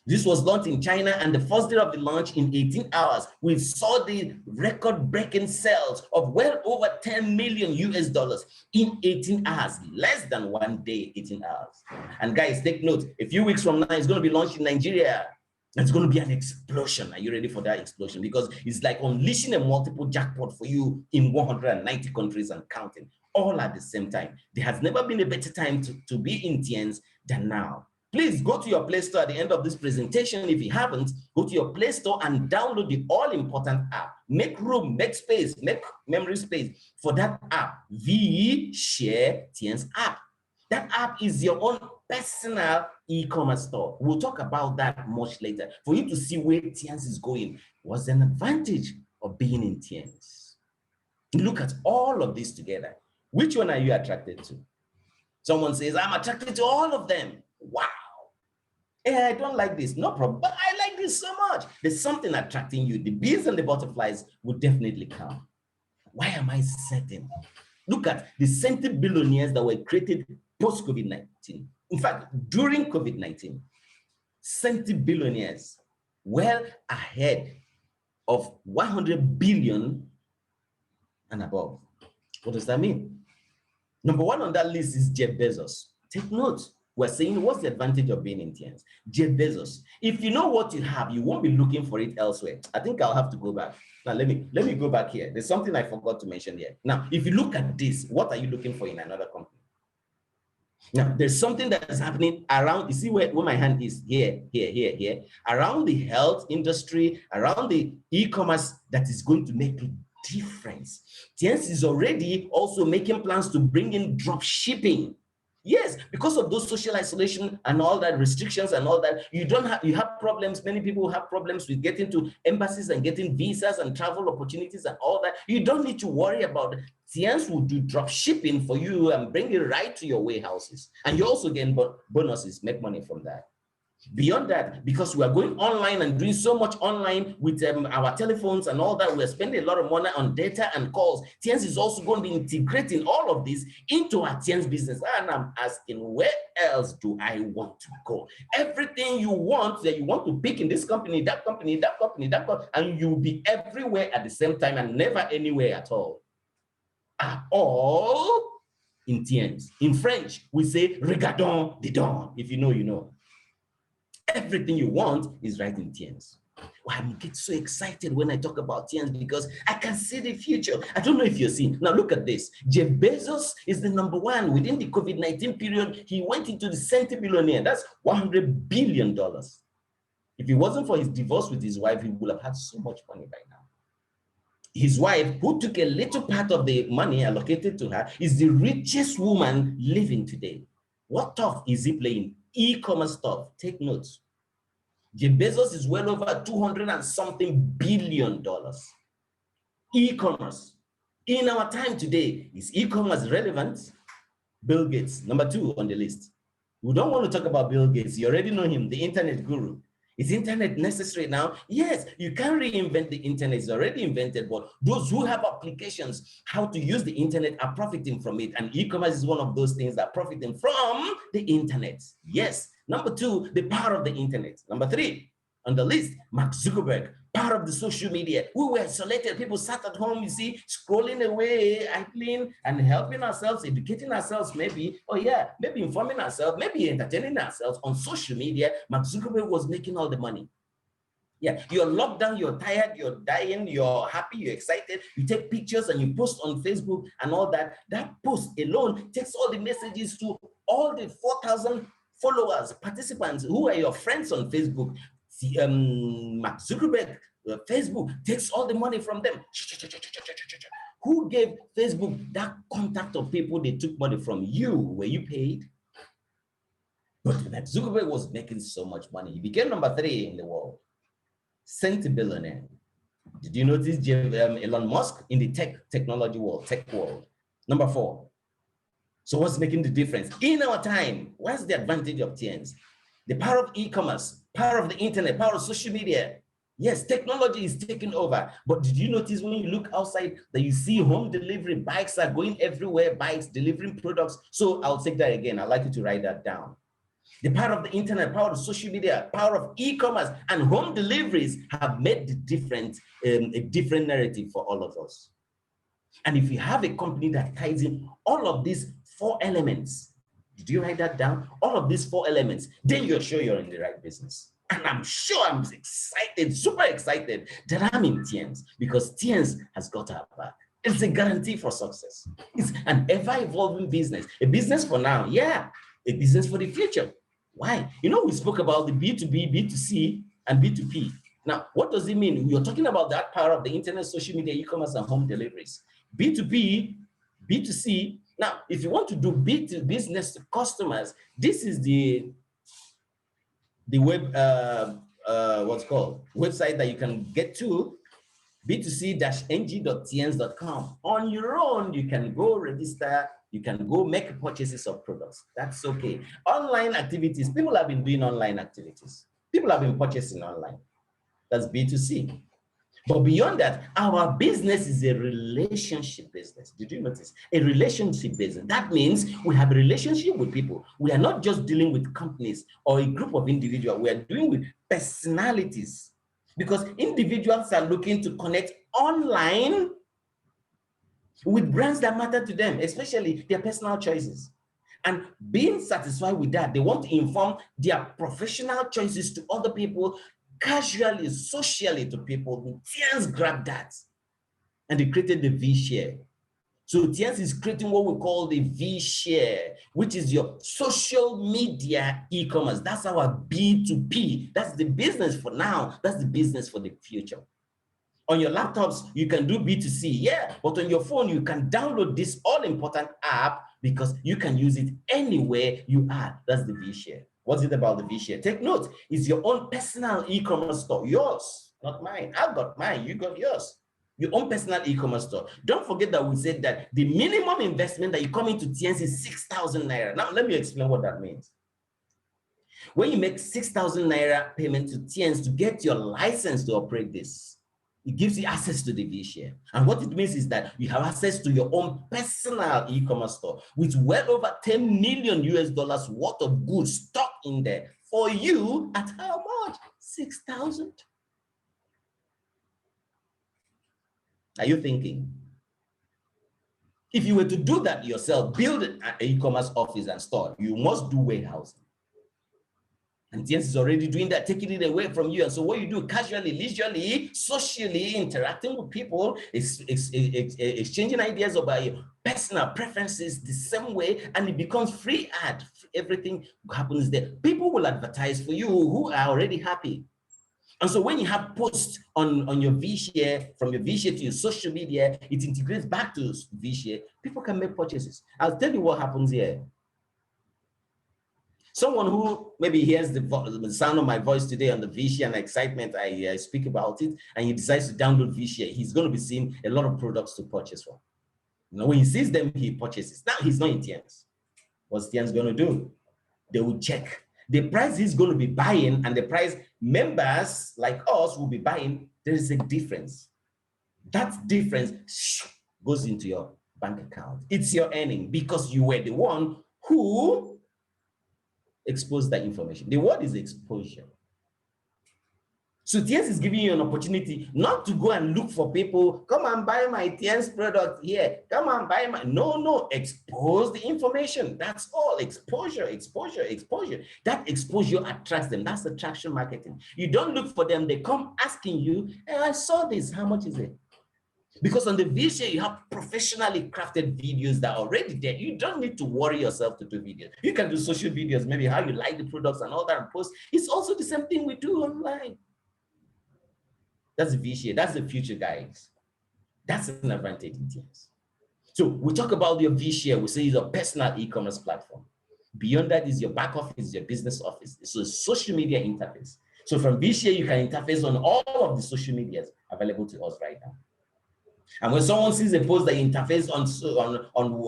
This was launched in China, and the first day of the launch, in 18 hours, we saw the record-breaking sales of well over 10 million US dollars in 18 hours, less than 1 day, 18 hours. And guys, take note, a few weeks from now, it's going to be launched in Nigeria. It's going to be an explosion. Are you ready for that explosion? Because it's like unleashing a multiple jackpot for you in 190 countries and counting, all at the same time. There has never been a better time to be in Tiens than now. Please go to your Play Store at the end of this presentation. If you haven't, go to your Play Store and download the all-important app. Make room, make space, make memory space for that app, the Share Tiens app. That app is your own personal e-commerce store. We'll talk about that much later for you to see where Tiens is going. What's an advantage of being in Tiens? Look at all of this together. Which one are you attracted to? Someone says, I'm attracted to all of them. Wow. Hey, I don't like this. No problem. But I like this so much. There's something attracting you. The bees and the butterflies will definitely come. Why am I certain? Look at the centi-billionaires that were created post-COVID-19. In fact, during COVID-19, centi-billionaires well ahead of 100 billion and above. What does that mean? Number 1 on that list is Jeff Bezos. Take note. We're saying, what's the advantage of being in Tiens? Jeff Bezos. If you know what you have, you won't be looking for it elsewhere. I think I'll have to go back. Now, let me go back here. There's something I forgot to mention here. Now, if you look at this, what are you looking for in another company? Now, there's something that is happening around, you see where my hand is? Here, around the health industry, around the e-commerce that is going to make a difference. Tiens is already also making plans to bring in drop shipping. Yes, because of those social isolation and all that restrictions and all that, you have problems. Many people have problems with getting to embassies and getting visas and travel opportunities and all that. You don't need to worry about it. Tiens will do drop shipping for you and bring it right to your warehouses. And you also get bonuses, make money from that. Beyond that, because we are going online and doing so much online with our telephones and all that, we're spending a lot of money on data and calls. Tiens is also going to be integrating all of this into our Tiens business. And I'm asking, where else do I want to go? Everything you want that you want to pick in this company, that company, that company, that company, and you'll be everywhere at the same time and never anywhere at all. All in Tiens. In French, we say regardons dedans. If you know, you know. Everything you want is right in Tiens. Well, I get so excited when I talk about Tiens because I can see the future. I don't know if you're seeing. Now look at this. Jeff Bezos is the #1 within the COVID-19 period. He went into the centibillionaire. That's $100 billion. If it wasn't for his divorce with his wife, he would have had so much money by now. His wife, who took a little part of the money allocated to her, is the richest woman living today. What stuff is he playing? E-commerce stuff. Take notes. Jeff Bezos is well over 200 and something billion dollars. E-commerce. In our time today, is e-commerce relevant? Bill Gates, #2 on the list. We don't want to talk about Bill Gates. You already know him, the internet guru. Is internet necessary now? Yes, you can reinvent the internet. It's already invented, but those who have applications, how to use the internet are profiting from it. And e-commerce is one of those things that are profiting from the internet. Yes. #2, the power of the internet. #3 on the list, Mark Zuckerberg, power of the social media. We were selected. People sat at home, you see, scrolling away, idling, and helping ourselves, educating ourselves, maybe, oh yeah, maybe informing ourselves, maybe entertaining ourselves on social media. Mark Zuckerberg was making all the money. Yeah, you're locked down, you're tired, you're dying, you're happy, you're excited. You take pictures and you post on Facebook and all that. That post alone takes all the messages to all the 4,000 followers, participants who are your friends on Facebook. Mark Zuckerberg, Facebook takes all the money from them. Who gave Facebook that contact of people they took money from? You. Were you paid? But Mark Zuckerberg was making so much money. He became #3 in the world. Centibillionaire. Did you notice Elon Musk in the technology world, tech world? #4. So what's making the difference? In our time, what's the advantage of Tiens? The power of e-commerce, power of the internet, power of social media. Yes, technology is taking over. But did you notice when you look outside that you see home delivery, bikes are going everywhere, bikes delivering products? So I'll take that again. I'd like you to write that down. The power of the internet, power of social media, power of e-commerce, and home deliveries have made the a different narrative for all of us. And if you have a company that ties in all of these 4 elements, did you write that down? All of these 4 elements, then you're sure you're in the right business. And I'm sure I'm excited, super excited that I'm in Tiens because Tiens has got our back. It's a guarantee for success. It's an ever-evolving business. A business for now, yeah. A business for the future. Why? You know, we spoke about the B2B, B2C, and B2P. Now, what does it mean? You're talking about that power of the internet, social media, e-commerce, and home deliveries. B2B, B2C. Now, if you want to do business to customers, this is the web, what's called, website that you can get to, b2c-ng.tiens.com. On your own, you can go register, you can go make purchases of products. That's okay. Online activities, people have been doing online activities. People have been purchasing online. That's B2C. But beyond that, our business is a relationship business. Did you notice? A relationship business. That means we have a relationship with people. We are not just dealing with companies or a group of individuals. We are dealing with personalities. Because individuals are looking to connect online with brands that matter to them, especially their personal choices. And being satisfied with that, they want to inform their professional choices to other people, casually, socially to people. Tiens grabbed that and they created the V-Share. So Tiens is creating what we call the V-Share, which is your social media e-commerce. That's our B2P. That's the business for now. That's the business for the future. On your laptops, you can do B2C, yeah, but on your phone, you can download this all-important app because you can use it anywhere you are. That's the vShare. What's it about the vShare? Take note, it's your own personal e-commerce store, yours, not mine. I got mine, you got yours. Your own personal e-commerce store. Don't forget that we said that the minimum investment that you come into Tiens is 6,000 naira. Now, let me explain what that means. When you make 6,000 naira payment to Tiens to get your license to operate this, it gives you access to the vShare. And what it means is that you have access to your own personal e-commerce store with well over 10 million US dollars worth of goods stock in there for you at how much? 6,000. Are you thinking? If you were to do that yourself, build an e-commerce office and store, you must do warehousing. And Tiens is already doing that, taking it away from you. And so what you do casually, leisurely, socially, interacting with people, exchanging ideas about your personal preferences the same way, and it becomes free ad. Everything happens there. People will advertise for you who are already happy. And so when you have posts on your vShare, from your vShare to your social media, it integrates back to vShare. People can make purchases. I'll tell you what happens here. Someone who maybe hears the sound of my voice today on the vShare and excitement I speak about it, and he decides to download vShare, he's going to be seeing a lot of products to purchase from. You know, when he sees them, he purchases. Now he's not in Tiens. What's Tiens going to do? They will check the price he's going to be buying and the price members like us will be buying. There is a difference. That difference goes into your bank account. It's your earning because you were the one who expose that information. The word is exposure. So Tiens is giving you an opportunity not to go and look for people, come and buy my Tiens product here, come and buy my, no, expose the information. That's all, exposure. That exposure attracts them. That's attraction marketing. You don't look for them, they come asking you, hey, I saw this, how much is it? Because on the vShare, you have professionally crafted videos that are already there. You don't need to worry yourself to do videos. You can do social videos, maybe how you like the products and all that and post. It's also the same thing we do online. That's the vShare. That's the future, guys. That's an advantage in Tiens. So we talk about your vShare. We say it's a personal e-commerce platform. Beyond that is your back office, your business office. It's a social media interface. So from vShare, you can interface on all of the social medias available to us right now. And when someone sees a post that interfaces on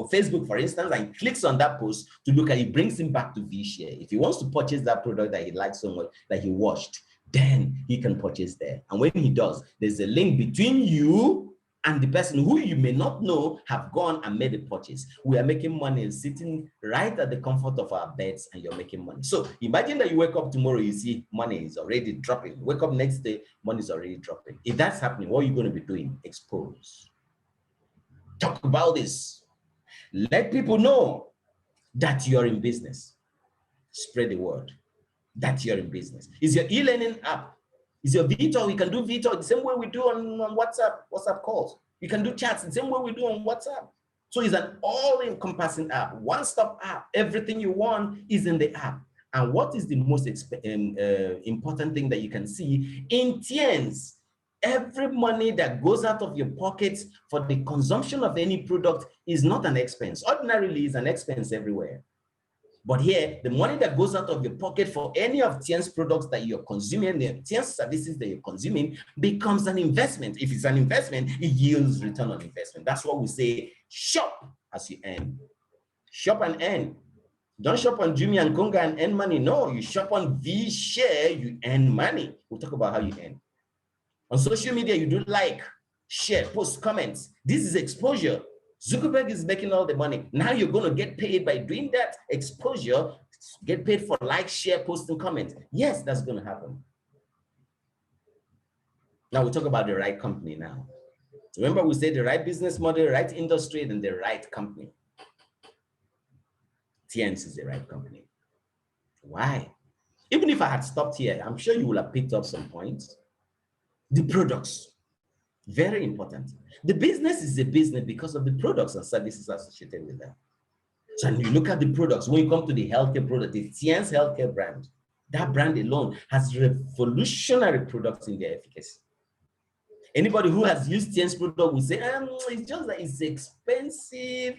Facebook, for instance, and clicks on that post to look at it, brings him back to vShare. If he wants to purchase that product that he likes so much, that he watched, then he can purchase there. And when he does, there's a link between you and the person who you may not know have gone and made a purchase. We are making money sitting right at the comfort of our beds, and you're making money. So imagine that you wake up tomorrow, you see money is already dropping. Wake up next day, money is already dropping. If that's happening, what are you going to be doing? Expose. Talk about this. Let people know that you're in business. Spread the word that you're in business. Is your e-learning app? Is your VTalk? We can do VTalk the same way we do on WhatsApp calls. You can do chats the same way we do on WhatsApp. So it's an all-encompassing app, one-stop app. Everything you want is in the app. And what is the most important thing that you can see in Tiens? Every money that goes out of your pockets for the consumption of any product is not an expense. Ordinarily, it's an expense everywhere. But here, the money that goes out of your pocket for any of Tiens products that you're consuming, the Tiens services that you're consuming, becomes an investment. If it's an investment, it yields return on investment. That's what we say, shop as you earn. Shop and earn. Don't shop on Jimmy and Konga and earn money. No, you shop on vShare, you earn money. We'll talk about how you earn. On social media, you do like, share, post, comments. This is exposure. Zuckerberg is making all the money. Now you're going to get paid by doing that exposure, get paid for like, share, post, and comment. Yes, that's going to happen. Now we talk about the right company now. Remember, we said the right business model, the right industry, and the right company. Tiens is the right company. Why? Even if I had stopped here, I'm sure you will have picked up some points. The products, very important. The business is a business because of the products and services associated with them. So when you look at the products, when you come to the healthcare product, the Tiens healthcare brand, that brand alone has revolutionary products in their efficacy. Anybody who has used Tien's product will say, it's just that it's expensive.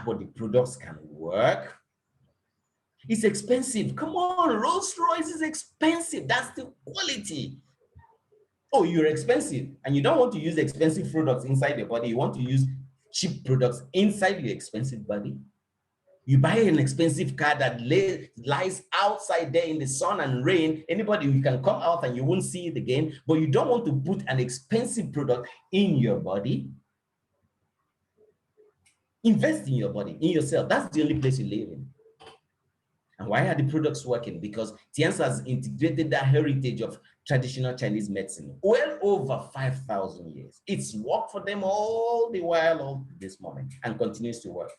But the products can work. It's expensive. Come on, Rolls-Royce is expensive. That's the quality. Oh, you're expensive and you don't want to use expensive products inside your body. You want to use cheap products inside your expensive body. You buy an expensive car that lies outside there in the sun and rain. Anybody, you can come out and you won't see it again, but you don't want to put an expensive product in your body. Invest in your body, in yourself. That's the only place you live in. And why are the products working? Because Tiens has integrated that heritage of traditional Chinese medicine well over 5,000 years. It's worked for them all the while, all this moment, and continues to work.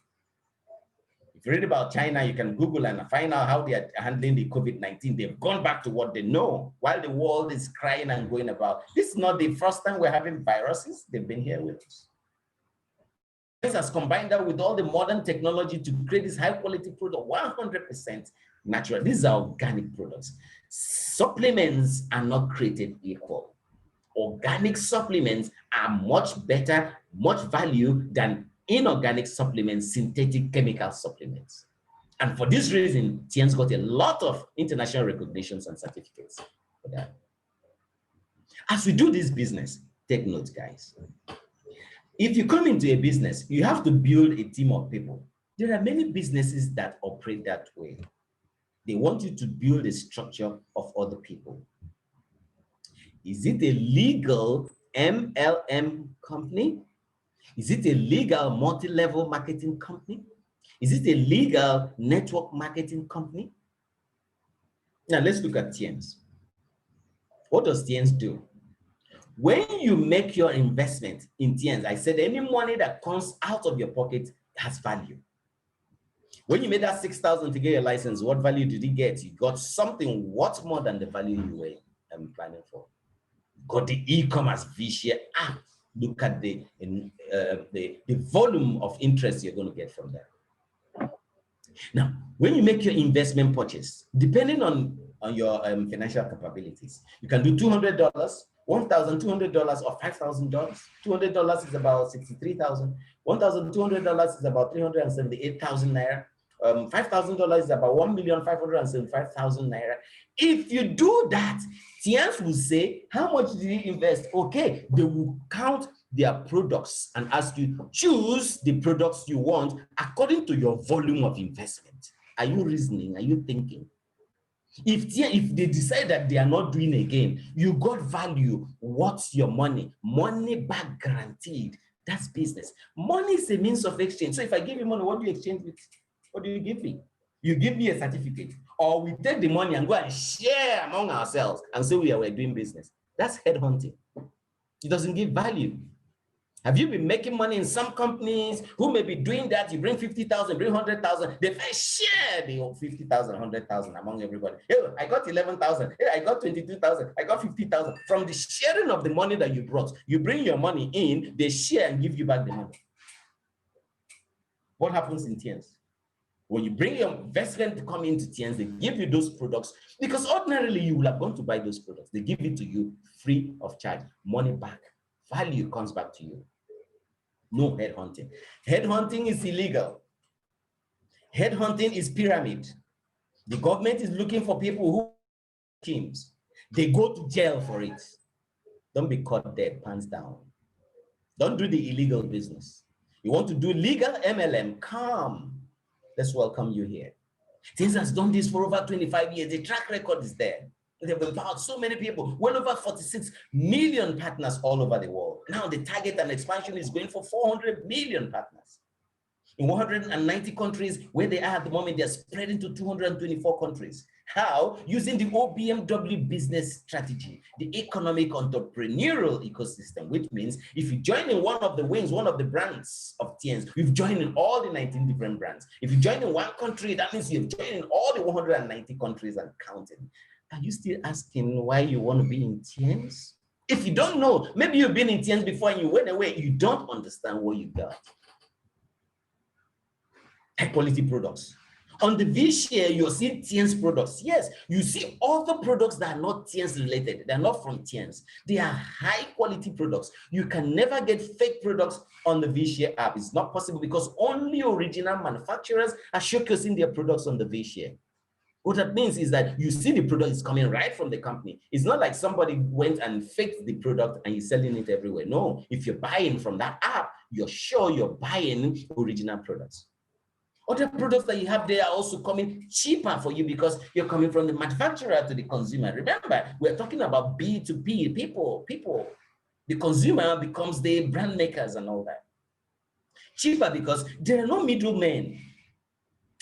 If you read about China, you can Google and find out how they are handling the COVID-19. They've gone back to what they know while the world is crying and going about. This is not the first time we're having viruses. They've been here with us. This has combined that with all the modern technology to create this high quality product, 100% natural. These are organic products. Supplements are not created equal. Organic supplements are much better, much value than inorganic supplements, synthetic chemical supplements. And for this reason, Tien's got a lot of international recognitions and certificates for that. As we do this business, take note, guys. If you come into a business, you have to build a team of people. There are many businesses that operate that way. They want you to build a structure of other people. Is it a legal MLM company? Is it a legal multi-level marketing company? Is it a legal network marketing company? Now let's look at Tiens. What does Tiens do? When you make your investment in Tiens, I said any money that comes out of your pocket has value. When you made that 6,000 to get your license, what value did you get? You got something worth more than the value you were planning for. Got the e-commerce V-share app. Look at the volume of interest you're going to get from that. Now, when you make your investment purchase, depending on your financial capabilities, you can do $200, $1,200, or $5,000. $200 is about 63,000. $1,200 is about 378,000 naira. $5,000 is about 1,575,000 naira. If you do that, Tiens will say, how much did you invest? Okay, they will count their products and ask you, choose the products you want according to your volume of investment. Are you reasoning? Are you thinking? If they decide that they are not doing again, you got value. What's your money? Money back guaranteed. That's business. Money is a means of exchange. So if I give you money, what do you exchange with? What do you give me? You give me a certificate, or we take the money and go and share among ourselves and say we're doing business. That's headhunting. It doesn't give value. Have you been making money in some companies who may be doing that? You bring 50,000, bring 100,000. They share the 50,000, 100,000 among everybody. Hey, I got 11,000. Hey, I got 22,000. I got 50,000. From the sharing of the money that you brought, you bring your money in, they share and give you back the money. What happens in Tiens? When you bring your investment to come into Tiens, they give you those products because ordinarily you will have gone to buy those products. They give it to you free of charge, money back. Value comes back to you. No headhunting. Headhunting is illegal. Headhunting is pyramid. The government is looking for people who schemes. They go to jail for it. Don't be caught dead, pants down. Don't do the illegal business. You want to do legal MLM, come. Let's welcome you here. Tiens has done this for over 25 years. The track record is there. They've empowered so many people, well over 46 million partners all over the world. Now the target and expansion is going for 400 million partners. In 190 countries where they are at the moment, they're spreading to 224 countries. How? Using the OBMW business strategy, the economic entrepreneurial ecosystem, which means if you join in one of the wings, one of the brands of Tiens, you've joined in all the 19 different brands. If you join in one country, that means you've joined in all the 190 countries and counting. Are you still asking why you want to be in Tiens? If you don't know, maybe you've been in Tiens before and you went away, you don't understand what you got. High quality products, On the V share, you're seeing Tiens products. Yes, you see all the products that are not Tiens related. They're not from Tiens. They are high quality products. You can never get fake products on the V share app. It's not possible because only original manufacturers are showcasing their products on the V share. What that means is that you see the product is coming right from the company. It's not like somebody went and faked the product and you're selling it everywhere. No, if you're buying from that app, you're sure you're buying original products. Other products that you have there are also coming cheaper for you because you're coming from the manufacturer to the consumer. Remember, we're talking about B2B, people. The consumer becomes the brand makers and all that. Cheaper because there are no middlemen.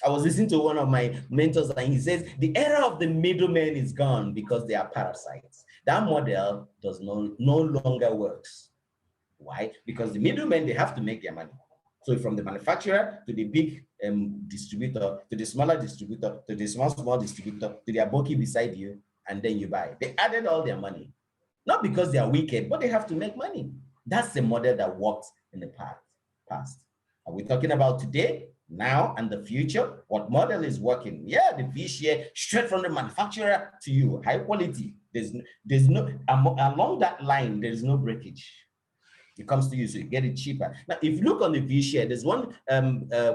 I was listening to one of my mentors and he says, the era of the middlemen is gone because they are parasites. That model does no longer works. Why? Because the middlemen, they have to make their money. So from the manufacturer to the big distributor, to the smaller distributor, to the small distributor, to the aboki beside you, and then you buy. They added all their money. Not because they are wicked, but they have to make money. That's the model that worked in the past. Are we talking about today, now, and the future? What model is working? Yeah, the V share, straight from the manufacturer to you, high quality. There's no, along that line, there is no breakage. It comes to you, so you get it cheaper. Now, if you look on the V share, there's one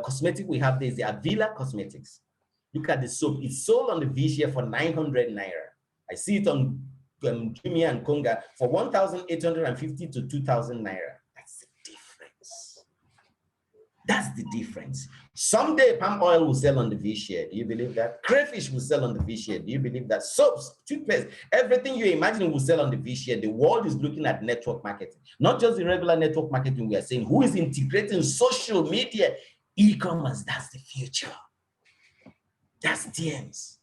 cosmetic we have there, is the Avila Cosmetics. Look at the soap. It's sold on the V share for 900 naira. I see it on Jumia and Konga for 1,850 to 2,000 naira. That's the difference. That's the difference. Someday palm oil will sell on the V share. Do you believe that? Crayfish will sell on the V share. Do you believe that? Soaps, toothpaste, everything you imagine will sell on the V share. The world is looking at network marketing, not just the regular network marketing. We are saying who is integrating social media, e-commerce. That's the future. That's TMs.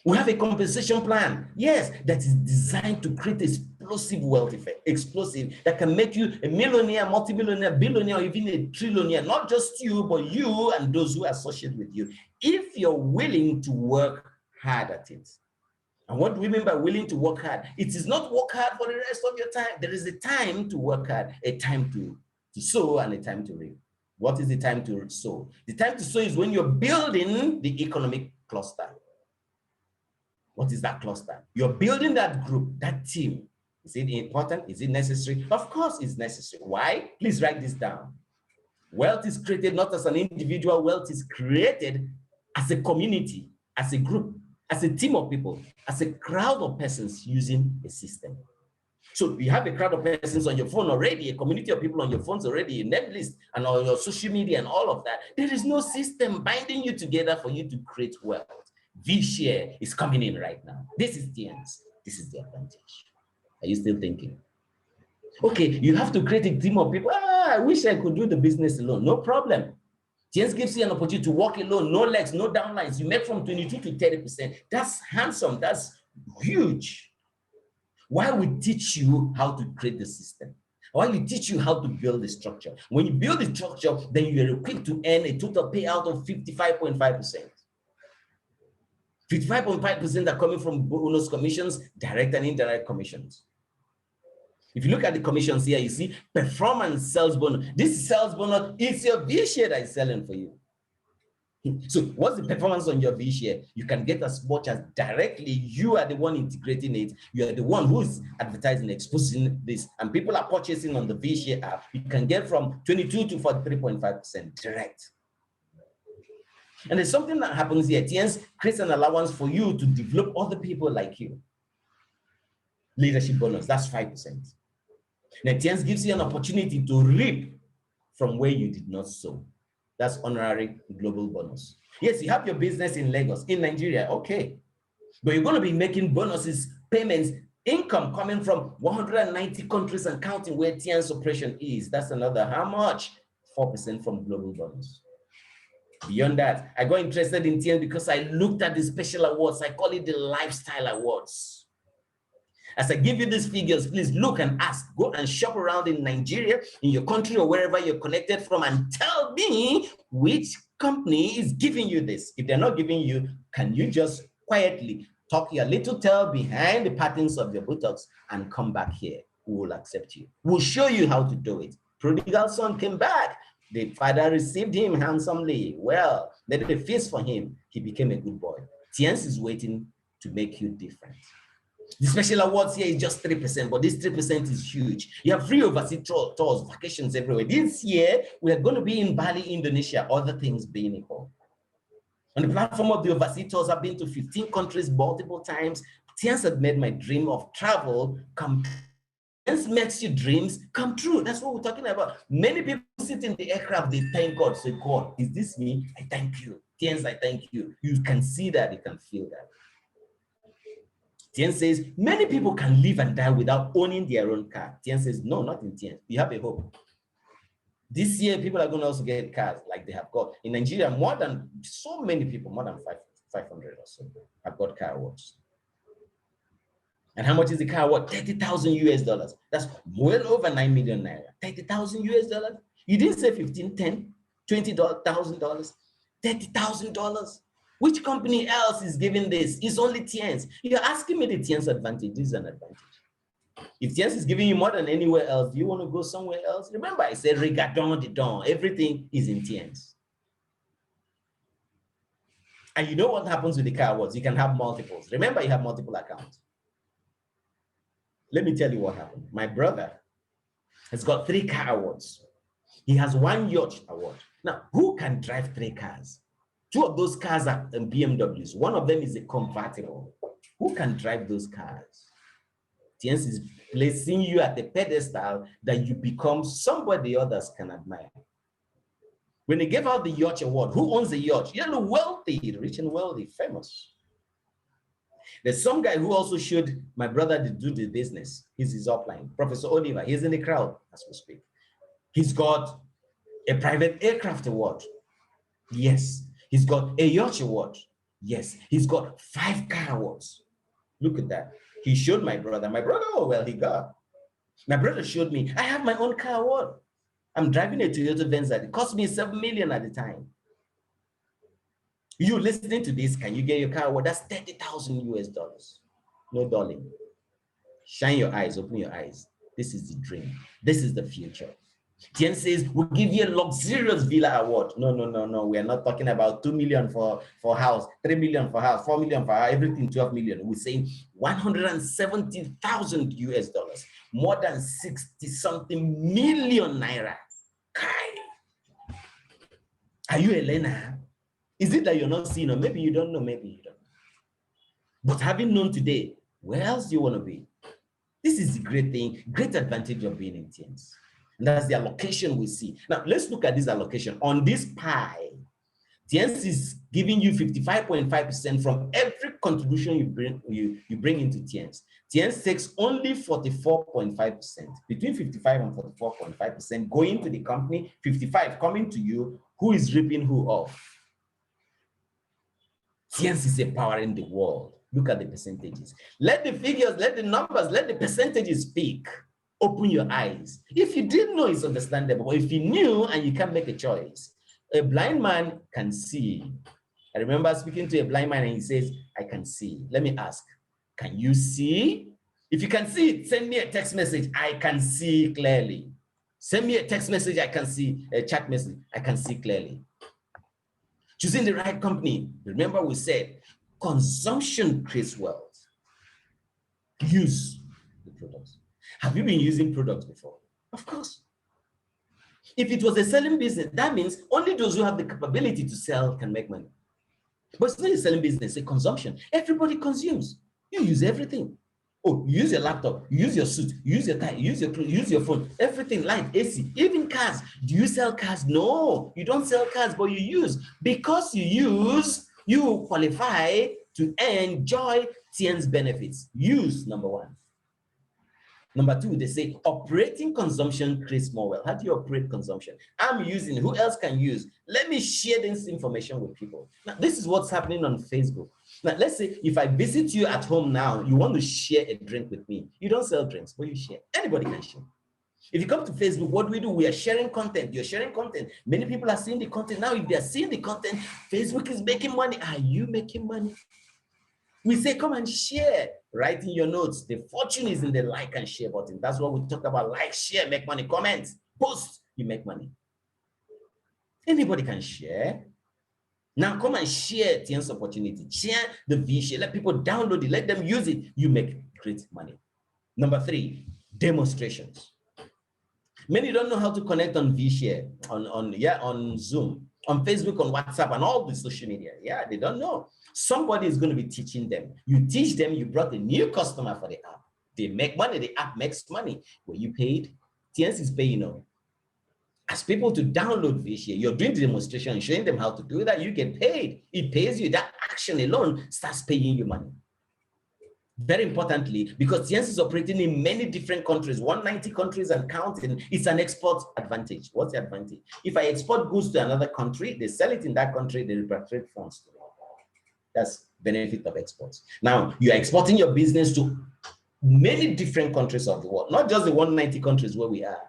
We have a compensation plan, yes, that is designed to create explosive wealth effect, explosive, that can make you a millionaire, multi-millionaire, billionaire, or even a trillionaire, not just you, but you and those who associate with you, if you're willing to work hard at it. And what do we mean by willing to work hard? It is not work hard for the rest of your time. There is a time to work hard, a time to sow and a time to reap. What is the time to sow? The time to sow is when you're building the economic cluster. What is that cluster? You're building that group, that team. Is it important? Is it necessary? Of course it's necessary. Why? Please write this down. Wealth is created not as an individual. Wealth is created as a community, as a group, as a team of people, as a crowd of persons using a system. So you have a crowd of persons on your phone already, a community of people on your phones already, a net list, and on your social media and all of that. There is no system binding you together for you to create wealth. V-share is coming in right now. This is the end. This is the advantage. Are you still thinking? Okay, you have to create a team of people. I wish I could do the business alone. No problem. Tiens gives you an opportunity to walk alone, no legs, no downlines. You make from 22 to 30%. That's handsome. That's huge. Why we teach you how to create the system? Why we teach you how to build the structure? When you build the structure, then you are equipped to earn a total payout of 55.5%. 55.5% are coming from bonus commissions, direct and indirect commissions. If you look at the commissions here, you see performance sales bonus. This sales bonus is your V share that is selling for you. So what's the performance on your V share? You can get as much as directly you are the one integrating it. You are the one who's advertising, exposing this, and people are purchasing on the V share app. You can get from 22 to 43.5% direct. And there's something that happens here. Tiens creates an allowance for you to develop other people like you. Leadership bonus, that's 5%. Now, Tiens gives you an opportunity to reap from where you did not sow. That's honorary global bonus. Yes, you have your business in Lagos, in Nigeria, okay. But you're going to be making bonuses, payments, income coming from 190 countries and counting where Tiens operation is. That's another, how much? 4% from global bonus. Beyond that, I got interested in Tiens because I looked at the special awards. I call it the lifestyle awards. As I give you these figures, please look and ask. Go and shop around in Nigeria, in your country, or wherever you're connected from, and tell me which company is giving you this. If they're not giving you, can you just quietly tuck your little tail behind the patterns of your buttocks and come back here? We will accept you. We'll show you how to do it. Prodigal son came back. The father received him handsomely. Well, they did a feast for him. He became a good boy. Tiens is waiting to make you different. The special awards here is just 3%, but this 3% is huge. You have free overseas tours, vacations everywhere. This year, we are going to be in Bali, Indonesia, other things being equal. On the platform of the overseas tours, I've been to 15 countries multiple times. Tiens had made my dream of travel come true. Tiens makes your dreams come true. That's what we're talking about. Many people sit in the aircraft, they thank God. Say, God, is this me? I thank you. Tiens, I thank you. You can see that, you can feel that. Tiens says, many people can live and die without owning their own car. Tiens says, no, not in Tiens. We have a hope. This year, people are going to also get cars like they have got. In Nigeria, more than so many people, more than 500 or so, have got car awards. And how much is the car award? 30,000 US dollars. That's well over 9 million naira. 30,000 US dollars. You didn't say 15, 10, $20,000, $30,000. Which company else is giving this? It's only Tiens. You're asking me the Tiens advantage. This is an advantage. If Tiens is giving you more than anywhere else, do you want to go somewhere else? Remember, I said regardons de don. Everything is in Tiens. And you know what happens with the car awards? You can have multiples. Remember, you have multiple accounts. Let me tell you what happened. My brother has got 3 car awards. He has 1 yacht award. Now, who can drive 3 cars? 2 of those cars are BMWs. One of them is a convertible. Who can drive those cars? Tiens is placing you at the pedestal that you become somebody others can admire. When they gave out the yacht award, who owns the yacht? You're wealthy, rich and wealthy, famous. There's some guy who also showed my brother to do the business. He's his upline, Professor Oliver. He's in the crowd as we speak. He's got a private aircraft award. Yes. He's got a yacht award. Yes. He's got 5 car awards. Look at that. He showed my brother. My brother, oh, well, he got. My brother showed me, I have my own car award. I'm driving a Toyota Venza. It cost me 7 million at the time. You listening to this, can you get your car award? That's 30,000 US dollars. No, darling. Shine your eyes, open your eyes. This is the dream. This is the future. Tiens says, we'll give you a luxurious villa award. No, no, no, no. We are not talking about 2 million for house, 3 million for house, 4 million for house, everything 12 million. We're saying 170,000 US dollars, more than 60 something million naira. Kai. Are you a learner? Is it that you're not seeing, or maybe you don't know, maybe you don't know. But having known today, where else do you want to be? This is the great thing, great advantage of being in Tiens. And that's the allocation we see. Now, let's look at this allocation. On this pie, Tiens is giving you 55.5% from every contribution you bring into Tiens. Tiens takes only 44.5%, between 55 and 44.5% going to the company, 55 coming to you. Who is ripping who off? Tiens is empowering the world. Look at the percentages. Let the figures, let the numbers, let the percentages speak. Open your eyes. If you didn't know, it's understandable. But if you knew and you can't make a choice, a blind man can see. I remember speaking to a blind man and he says, I can see. Let me ask, can you see? If you can see it, send me a text message. I can see clearly. Send me a text message. I can see a chat message. I can see clearly. Choosing the right company. Remember we said, consumption creates wealth. Use the products. Have you been using products before? Of course. If it was a selling business, that means only those who have the capability to sell can make money. But it's not a selling business, it's a consumption. Everybody consumes. You use everything. Oh, you use your laptop, you use your suit, you use your tie, you use your clothes, you use your phone, everything, light, AC, even cars. Do you sell cars? No, you don't sell cars, but you use. Because you use, you qualify to enjoy Tiens benefits. Use, number 1. Number 2, they say operating consumption creates more wealth. How do you operate consumption? I'm using, who else can use? Let me share this information with people. Now, this is what's happening on Facebook. Now, let's say if I visit you at home now, you want to share a drink with me. You don't sell drinks, but you share. Anybody can share. If you come to Facebook, what do? We are sharing content. You're sharing content. Many people are seeing the content. Now, if they're seeing the content, Facebook is making money. Are you making money? We say, come and share. Write in your notes. The fortune is in the like and share button. That's what we talk about. Like, share, make money. Comment, post, you make money. Anybody can share. Now come and share Tien's opportunity. Share the V-Share. Let people download it. Let them use it. You make great money. Number 3, demonstrations. Many don't know how to connect on V-Share, on Zoom, on Facebook, on WhatsApp, and all the social media. Yeah, they don't know. Somebody is going to be teaching them. You teach them, you brought a new customer for the app. They make money, the app makes money. Were you paid? Tiens is paying now. As people to download V-Share, you're doing the demonstration, showing them how to do that, you get paid. It pays you. That action alone starts paying you money. Very importantly, because Tiens is operating in many different countries, 190 countries and counting, it's an export advantage. What's the advantage? If I export goods to another country, they sell it in that country, they repatriate funds to me. That's benefit of exports. Now, you are exporting your business to many different countries of the world, not just the 190 countries where we are.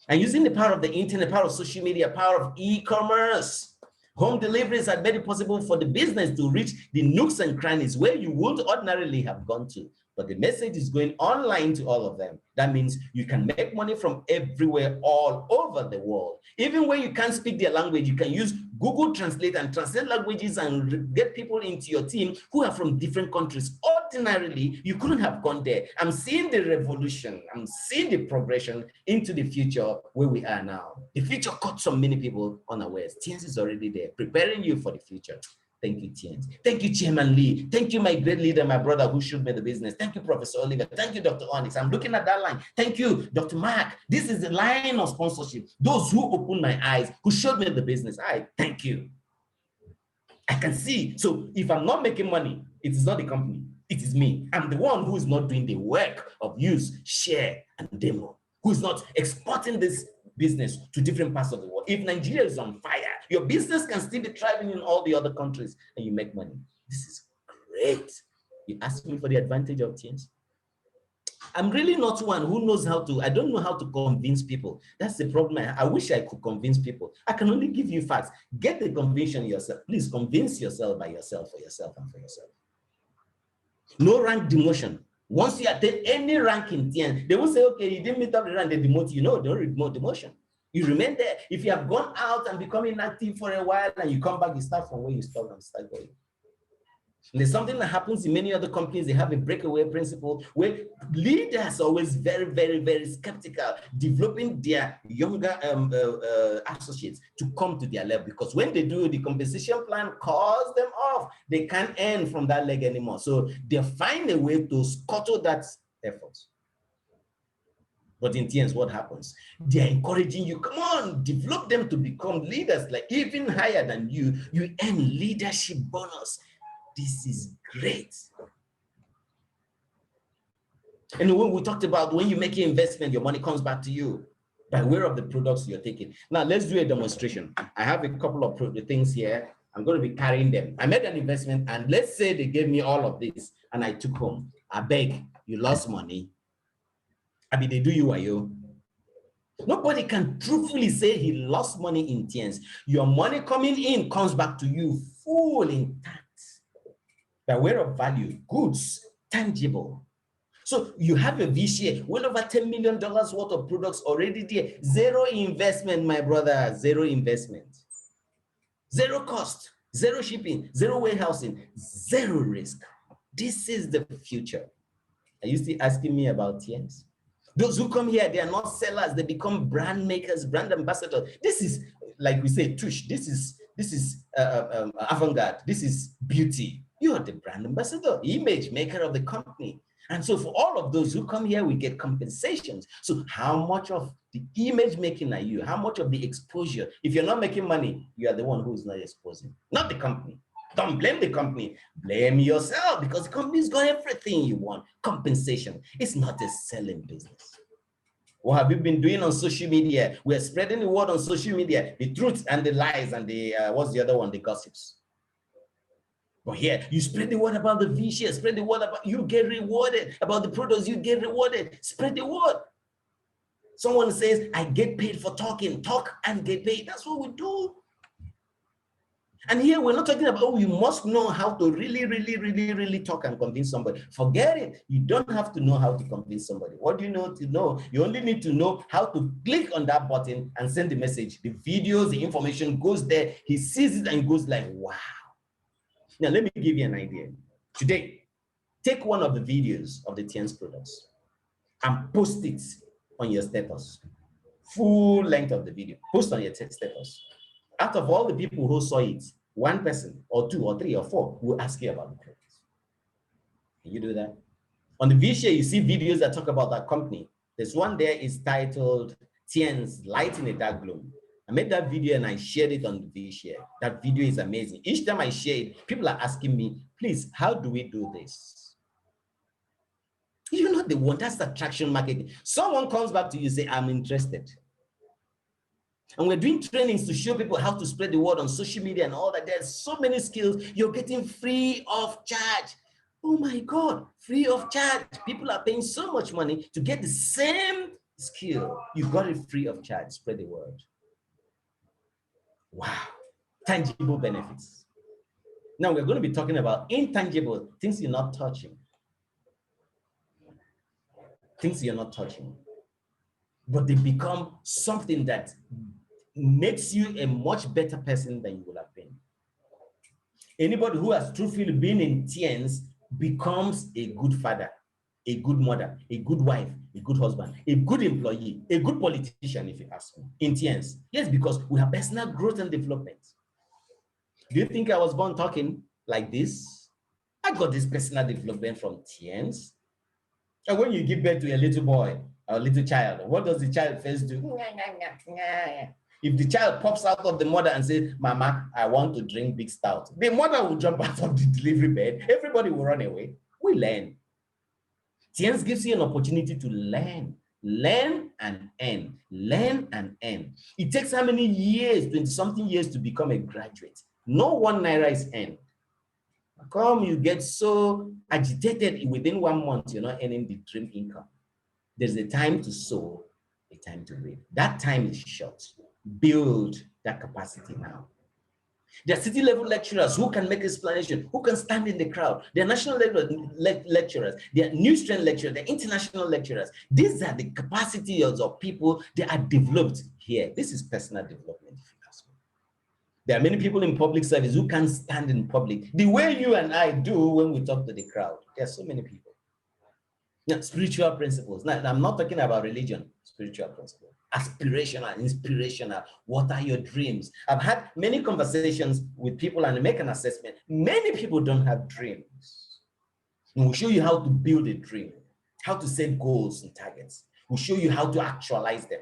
And using the power of the internet, power of social media, power of e-commerce, home deliveries have made it possible for the business to reach the nooks and crannies where you would ordinarily have gone to. But the message is going online to all of them. That means you can make money from everywhere, all over the world. Even when you can't speak their language, you can use Google Translate and translate languages and get people into your team who are from different countries. Ordinarily, you couldn't have gone there. I'm seeing the revolution. I'm seeing the progression into the future where we are now. The future caught so many people unawares. Tiens is already there, preparing you for the future. Thank you, Tiens. Thank you, Chairman Lee. Thank you, my great leader, my brother who showed me the business. Thank you, Professor Oliver. Thank you, Dr. Onyx. I'm looking at that line. Thank you, Dr. Mark. This is the line of sponsorship. Those who opened my eyes, who showed me the business. I thank you. I can see. So if I'm not making money, it is not the company. It is me. I'm the one who is not doing the work of use, share, and demo, who is not exporting this business to different parts of the world. If Nigeria is on fire, your business can still be thriving in all the other countries and you make money. This is great. You ask me for the advantage of Tiens. I'm really not one who knows how to, I don't know how to convince people. That's the problem. I wish I could convince people. I can only give you facts. Get the conviction yourself. Please convince yourself by yourself, for yourself, and for yourself. No rank demotion. Once you attain any rank in Tiens, they will say, okay, you didn't meet up the rank, they demote you. No, don't remote demotion. You remain there. If you have gone out and become inactive for a while and you come back, you start from where you stopped and start going. And there's something that happens in many other companies. They have a breakaway principle where leaders are always very, very, very skeptical, developing their younger associates to come to their level. Because when they do, the compensation plan calls them off. They can't earn from that leg anymore. So they find a way to scuttle that effort. But in Tiens, what happens? They are encouraging you, come on, develop them to become leaders, like even higher than you. You earn leadership bonus. This is great. And when we talked about when you make an investment, your money comes back to you by way of the products you're taking. Now, let's do a demonstration. I have a couple of things here. I'm going to be carrying them. I made an investment, and let's say they gave me all of this, and I took home. I beg, you lost money. I mean, they do you, are you? Nobody can truthfully say he lost money in Tiens. Your money coming in comes back to you full intact. By way of value, goods, tangible. So you have a V-Share, well over $10 million worth of products already there. Zero investment, my brother, zero investment. Zero cost, zero shipping, zero warehousing, zero risk. This is the future. Are you still asking me about Tiens? Those who come here, they are not sellers, they become brand makers, brand ambassadors. This is, like we say, tush, this is avant-garde, this is beauty. You are the brand ambassador, image maker of the company. And so for all of those who come here, we get compensations. So how much of the image making are you? How much of the exposure? If you're not making money, you are the one who is not exposing, not the company. Don't blame the company, blame yourself, because the company's got everything you want. Compensation. It's not a selling business. What have you been doing on social media? We're spreading the word on social media, the truth and the lies and the, what's the other one? The gossips. But here, you spread the word about the V-Share, spread the word about, you get rewarded. About the products, you get rewarded. Spread the word. Someone says, I get paid for talking. Talk and get paid. That's what we do. And here we're not talking about, oh, you must know how to really talk and convince somebody. Forget it. You don't have to know how to convince somebody. What do you know to know? You only need to know how to click on that button and send the message. The videos, the information goes there. He sees it and goes like, wow. Now, let me give you an idea. Today, take one of the videos of the Tiens products and post it on your status. Full length of the video. Post on your status. Out of all the people who saw it, one person or two or three or four will ask you about the product. Can you do that? On the V-Share, you see videos that talk about that company. There's one there is titled Tiens Light in a Dark Gloom. I made that video and I shared it on the V-Share. That video is amazing. Each time I share it, people are asking me, please, how do we do this? You're not the one. That's attraction marketing. Someone comes back to you and say, I'm interested. And we're doing trainings to show people how to spread the word on social media and all that. There's so many skills you're getting free of charge. Oh my God, free of charge. People are paying so much money to get the same skill. You got it free of charge. Spread the word. Wow, tangible benefits. Now we're going to be talking about intangible, things you're not touching. Things you're not touching. But they become something that makes you a much better person than you would have been. Anybody who has truthfully been in Tiens becomes a good father, a good mother, a good wife, a good husband, a good employee, a good politician, if you ask me, in Tiens. Yes, because we have personal growth and development. Do you think I was born talking like this? I got this personal development from Tiens. And when you give birth to a little boy or a little child, what does the child first do? If the child pops out of the mother and says, Mama, I want to drink big stout, the mother will jump out of the delivery bed. Everybody will run away. We learn. Tiens gives you an opportunity to learn. Learn and earn. Learn and earn. It takes how many years, 20-something years to become a graduate? No 1 naira is earned. Come, you get so agitated within 1 month, you're not earning the dream income. There's a time to sow, a time to reap. That time is short. Build that capacity now. There are city level lecturers who can make explanation, who can stand in the crowd. There are national level lecturers, there are new strength lecturers, there are international lecturers. These are the capacities of people that are developed here. This is personal development, if you ask me. There are many people in public service who can stand in public the way you and I do when we talk to the crowd. There are so many people. Now, spiritual principles. Now, I'm not talking about religion, spiritual principles. Aspirational, inspirational. What are your dreams? I've had many conversations with people and make an assessment. Many people don't have dreams. And we'll show you how to build a dream, how to set goals and targets. We'll show you how to actualize them.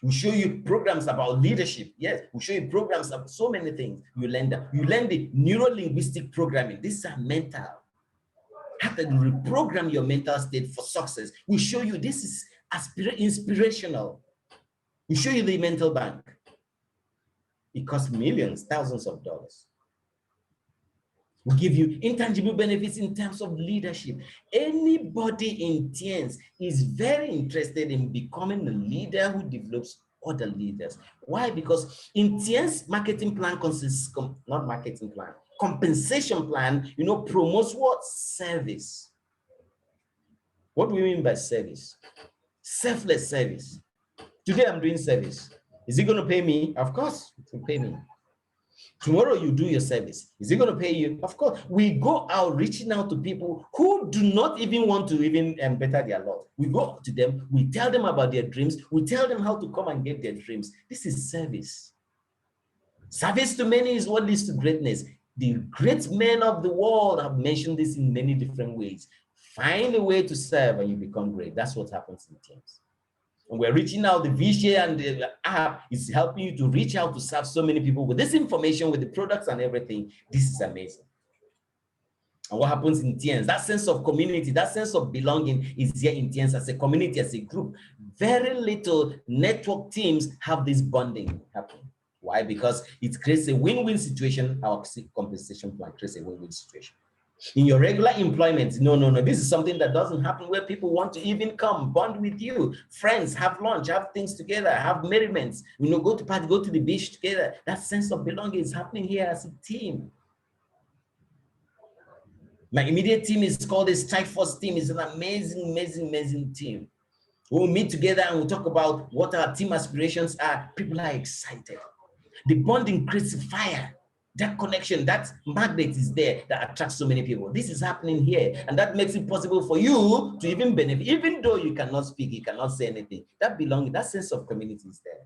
We'll show you programs about leadership. Yes, we'll show you programs about so many things. You learn that. You learn the neuro-linguistic programming. This is mental. How to reprogram your mental state for success. We show you this is inspirational. We show you the mental bank. It costs millions, thousands of dollars. We give you intangible benefits in terms of leadership. Anybody in Tiens is very interested in becoming a leader who develops other leaders. Why? Because in Tiens marketing plan consists, not marketing plan, compensation plan, promotes what? Service. What do we mean by service? Selfless service. Today I'm doing service. Is it going to pay me? Of course, it will pay me. Tomorrow you do your service. Is it going to pay you? Of course. We go out reaching out to people who do not even want to better their lot. We go to them, we tell them about their dreams, we tell them how to come and get their dreams. This is service. Service to many is what leads to greatness. The great men of the world have mentioned this in many different ways. Find a way to serve and you become great. That's what happens in Tiens. And we're reaching out, the V-Share and the app is helping you to reach out to serve so many people with this information, with the products and everything. This is amazing. And what happens in Tiens, that sense of community, that sense of belonging is here in Tiens as a community, as a group. Very little network teams have this bonding happening. Why? Because it creates a win-win situation. Our compensation plan creates a win-win situation. In your regular employment, no. This is something that doesn't happen where people want to even come, bond with you, friends, have lunch, have things together, have merriments, go to party, go to the beach together. That sense of belonging is happening here as a team. My immediate team is called the Strike Force team. It's an amazing team. We'll meet together and we'll talk about what our team aspirations are. People are excited. The bonding creates fire. That connection, that magnet is there that attracts so many people. This is happening here, and that makes it possible for you to even benefit, even though you cannot speak, you cannot say anything. That belonging, that sense of community is there.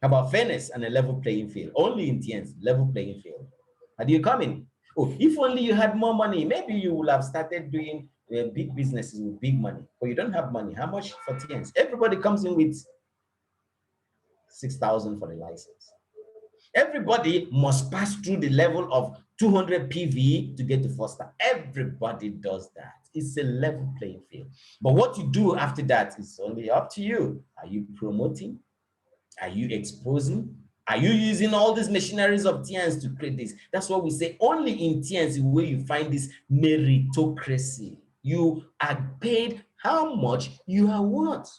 How about fairness and a level playing field? Only in TNs, level playing field. How do you come in? Oh, if only you had more money, maybe you would have started doing big businesses with big money, but you don't have money. How much for TNs? Everybody comes in with 6,000 for the license. Everybody must pass through the level of 200 PV to get to Foster. Everybody does that. It's a level playing field. But what you do after that is only up to you. Are you promoting? Are you exposing? Are you using all these machineries of TNs to create this? That's what we say. Only in TNs where you find this meritocracy. You are paid how much you are worth.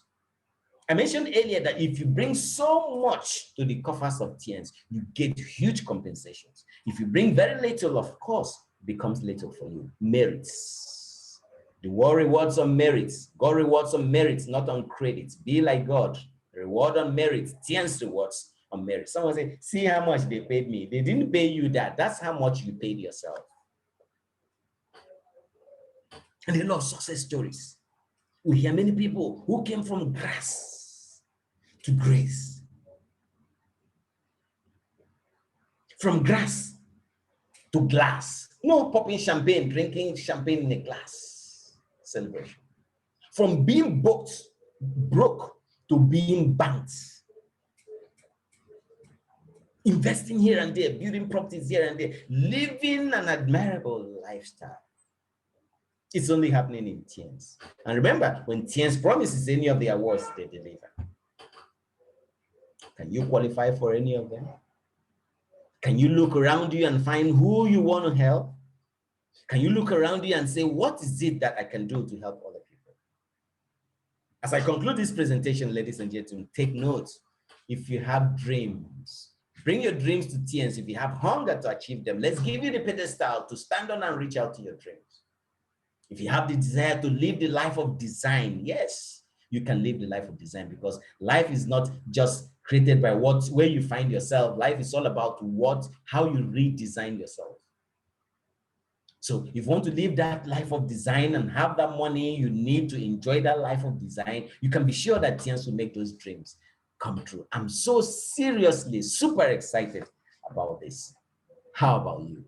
I mentioned earlier that if you bring so much to the coffers of TNs, you get huge compensations. If you bring very little, of course, it becomes little for you. Merits. The world rewards on merits. God rewards on merits, not on credits. Be like God. Reward on merits. TNs rewards on merit. Someone say, see how much they paid me. They didn't pay you that. That's how much you paid yourself. And a lot of success stories. We hear many people who came from grass to grace. From grass to glass. No popping champagne, drinking champagne in a glass. Celebration. From being broke to being banked. Investing here and there, building properties here and there, living an admirable lifestyle. It's only happening in TNs. And remember, when TNs promises any of the awards, they deliver. Can you qualify for any of them? Can you look around you and find who you want to help? Can you look around you and say, what is it that I can do to help other people? As I conclude this presentation, ladies and gentlemen, take notes. If you have dreams, bring your dreams to TNs. If you have hunger to achieve them, let's give you the pedestal to stand on and reach out to your dreams. If you have the desire to live the life of design, yes, you can live the life of design, because life is not just created by where you find yourself. Life is all about how you redesign yourself. So if you want to live that life of design and have that money you need to enjoy that life of design, you can be sure that TNs will make those dreams come true. I'm so seriously super excited about this. How about you?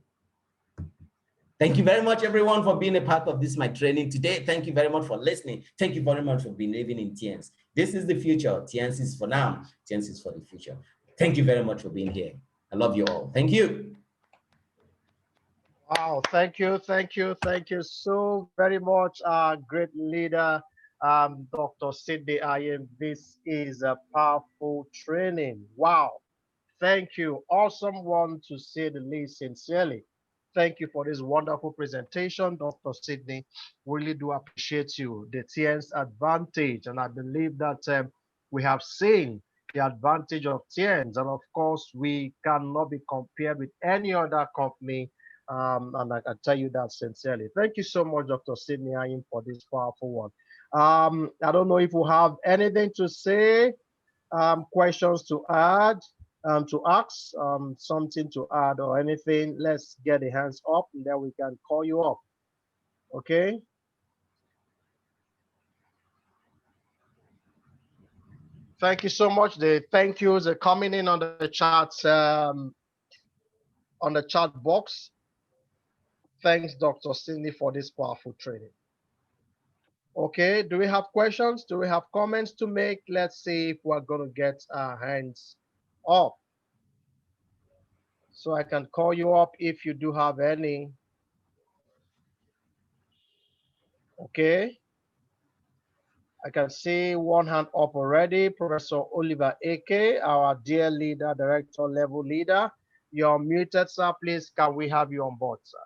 Thank you very much, everyone, for being a part of my training today. Thank you very much for listening. Thank you very much for believing in TNs. This is the future. TNs is for now. TNs is for the future. Thank you very much for being here. I love you all. Thank you. Wow, thank you so very much, great leader, Dr. Sidney Ayim. This is a powerful training. Wow, thank you. Awesome one, to say the least, sincerely. Thank you for this wonderful presentation, Dr. Sidney. Really do appreciate you. The TN's advantage, and I believe that we have seen the advantage of TNs, and of course, we cannot be compared with any other company. And I can tell you that sincerely. Thank you so much, Dr. Sidney Ayim, for this powerful one. I don't know if you have anything to say, questions to add, to ask, something to add or anything. Let's get the hands up, and then we can call you up. Okay. Thank you so much. The thank yous are coming in on the chat, on the chat box. Thanks, Dr. Sidney, for this powerful training. Okay, do we have questions? Do we have comments to make? Let's see if we're going to get our hands up. So I can call you up if you do have any. Okay. I can see one hand up already. Professor Oliver Eke, our dear leader, director level leader. You're muted, sir. Please, can we have you on board, sir?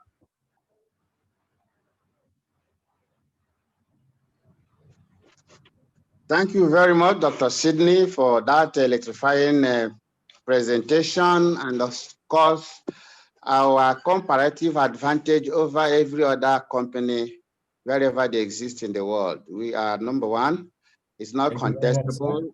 Thank you very much, Dr. Sidney, for that electrifying presentation, and of course, our comparative advantage over every other company wherever they exist in the world. We are number one. It's not contestable.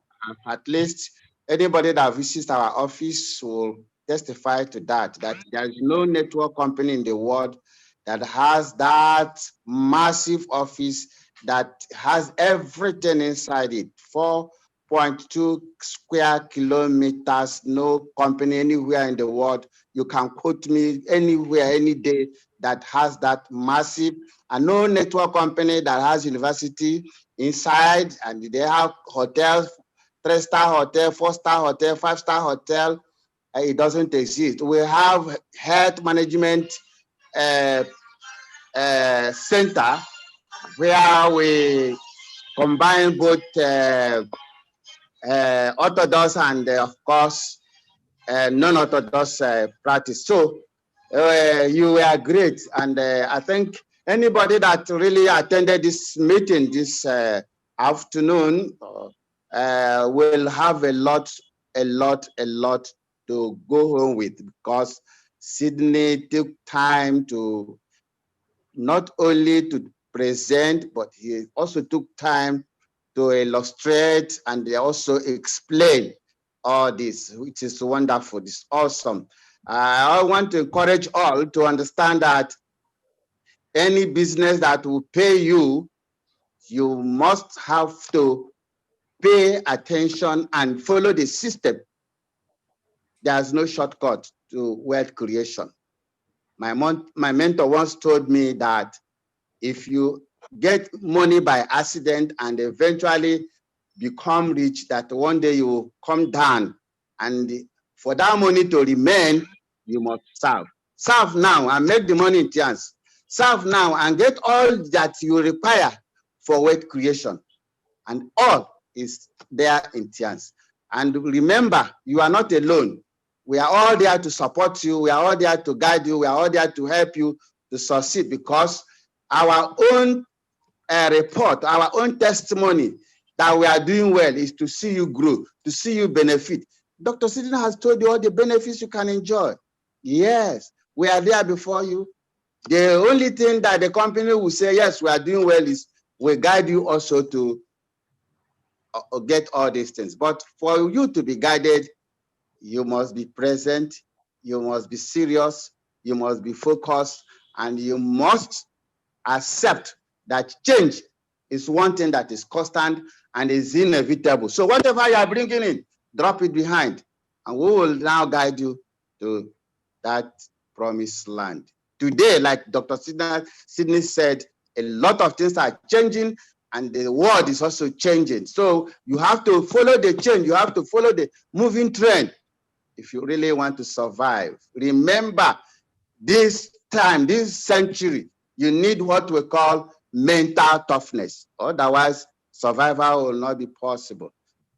At least anybody that visits our office will testify to that there is no network company in the world that has that massive office that has everything inside it. 4.2 square kilometers, no company anywhere in the world. You can quote me anywhere, any day that has that massive, and no network company that has university inside, and they have hotels, 3-star hotel, 4-star hotel, 5-star hotel. It doesn't exist. We have health management center where we combine both orthodox and, of course, non-orthodox practice. So you were great, and I think anybody that really attended this meeting this afternoon will have a lot to go home with, because Sydney took time to not only to present, but he also took time to illustrate and also explain all this, which is wonderful. It's awesome. I want to encourage all to understand that any business that will pay you, you must have to pay attention and follow the system. There's no shortcut to wealth creation. My mentor once told me that if you get money by accident and eventually become rich, that one day you will come down, and for that money to remain, you must serve. Serve now and make the money in chance. Serve now and get all that you require for wealth creation. And all is there in chance. And remember, you are not alone. We are all there to support you. We are all there to guide you. We are all there to help you to succeed, because our own report, our own testimony that we are doing well is to see you grow, to see you benefit. Dr. Sidney has told you all the benefits you can enjoy. Yes, we are there before you. The only thing that the company will say, yes, we are doing well, is we guide you also to get all these things. But for you to be guided, you must be present, you must be serious, you must be focused, and you must accept that change is one thing that is constant and is inevitable. So whatever you are bringing in, drop it behind, and we will now guide you to that promised land. Today, like Dr. Sidney said, a lot of things are changing, and the world is also changing. So you have to follow the change. You have to follow the moving trend if you really want to survive. Remember, this time, this century, you need what we call mental toughness. Otherwise, survival will not be possible.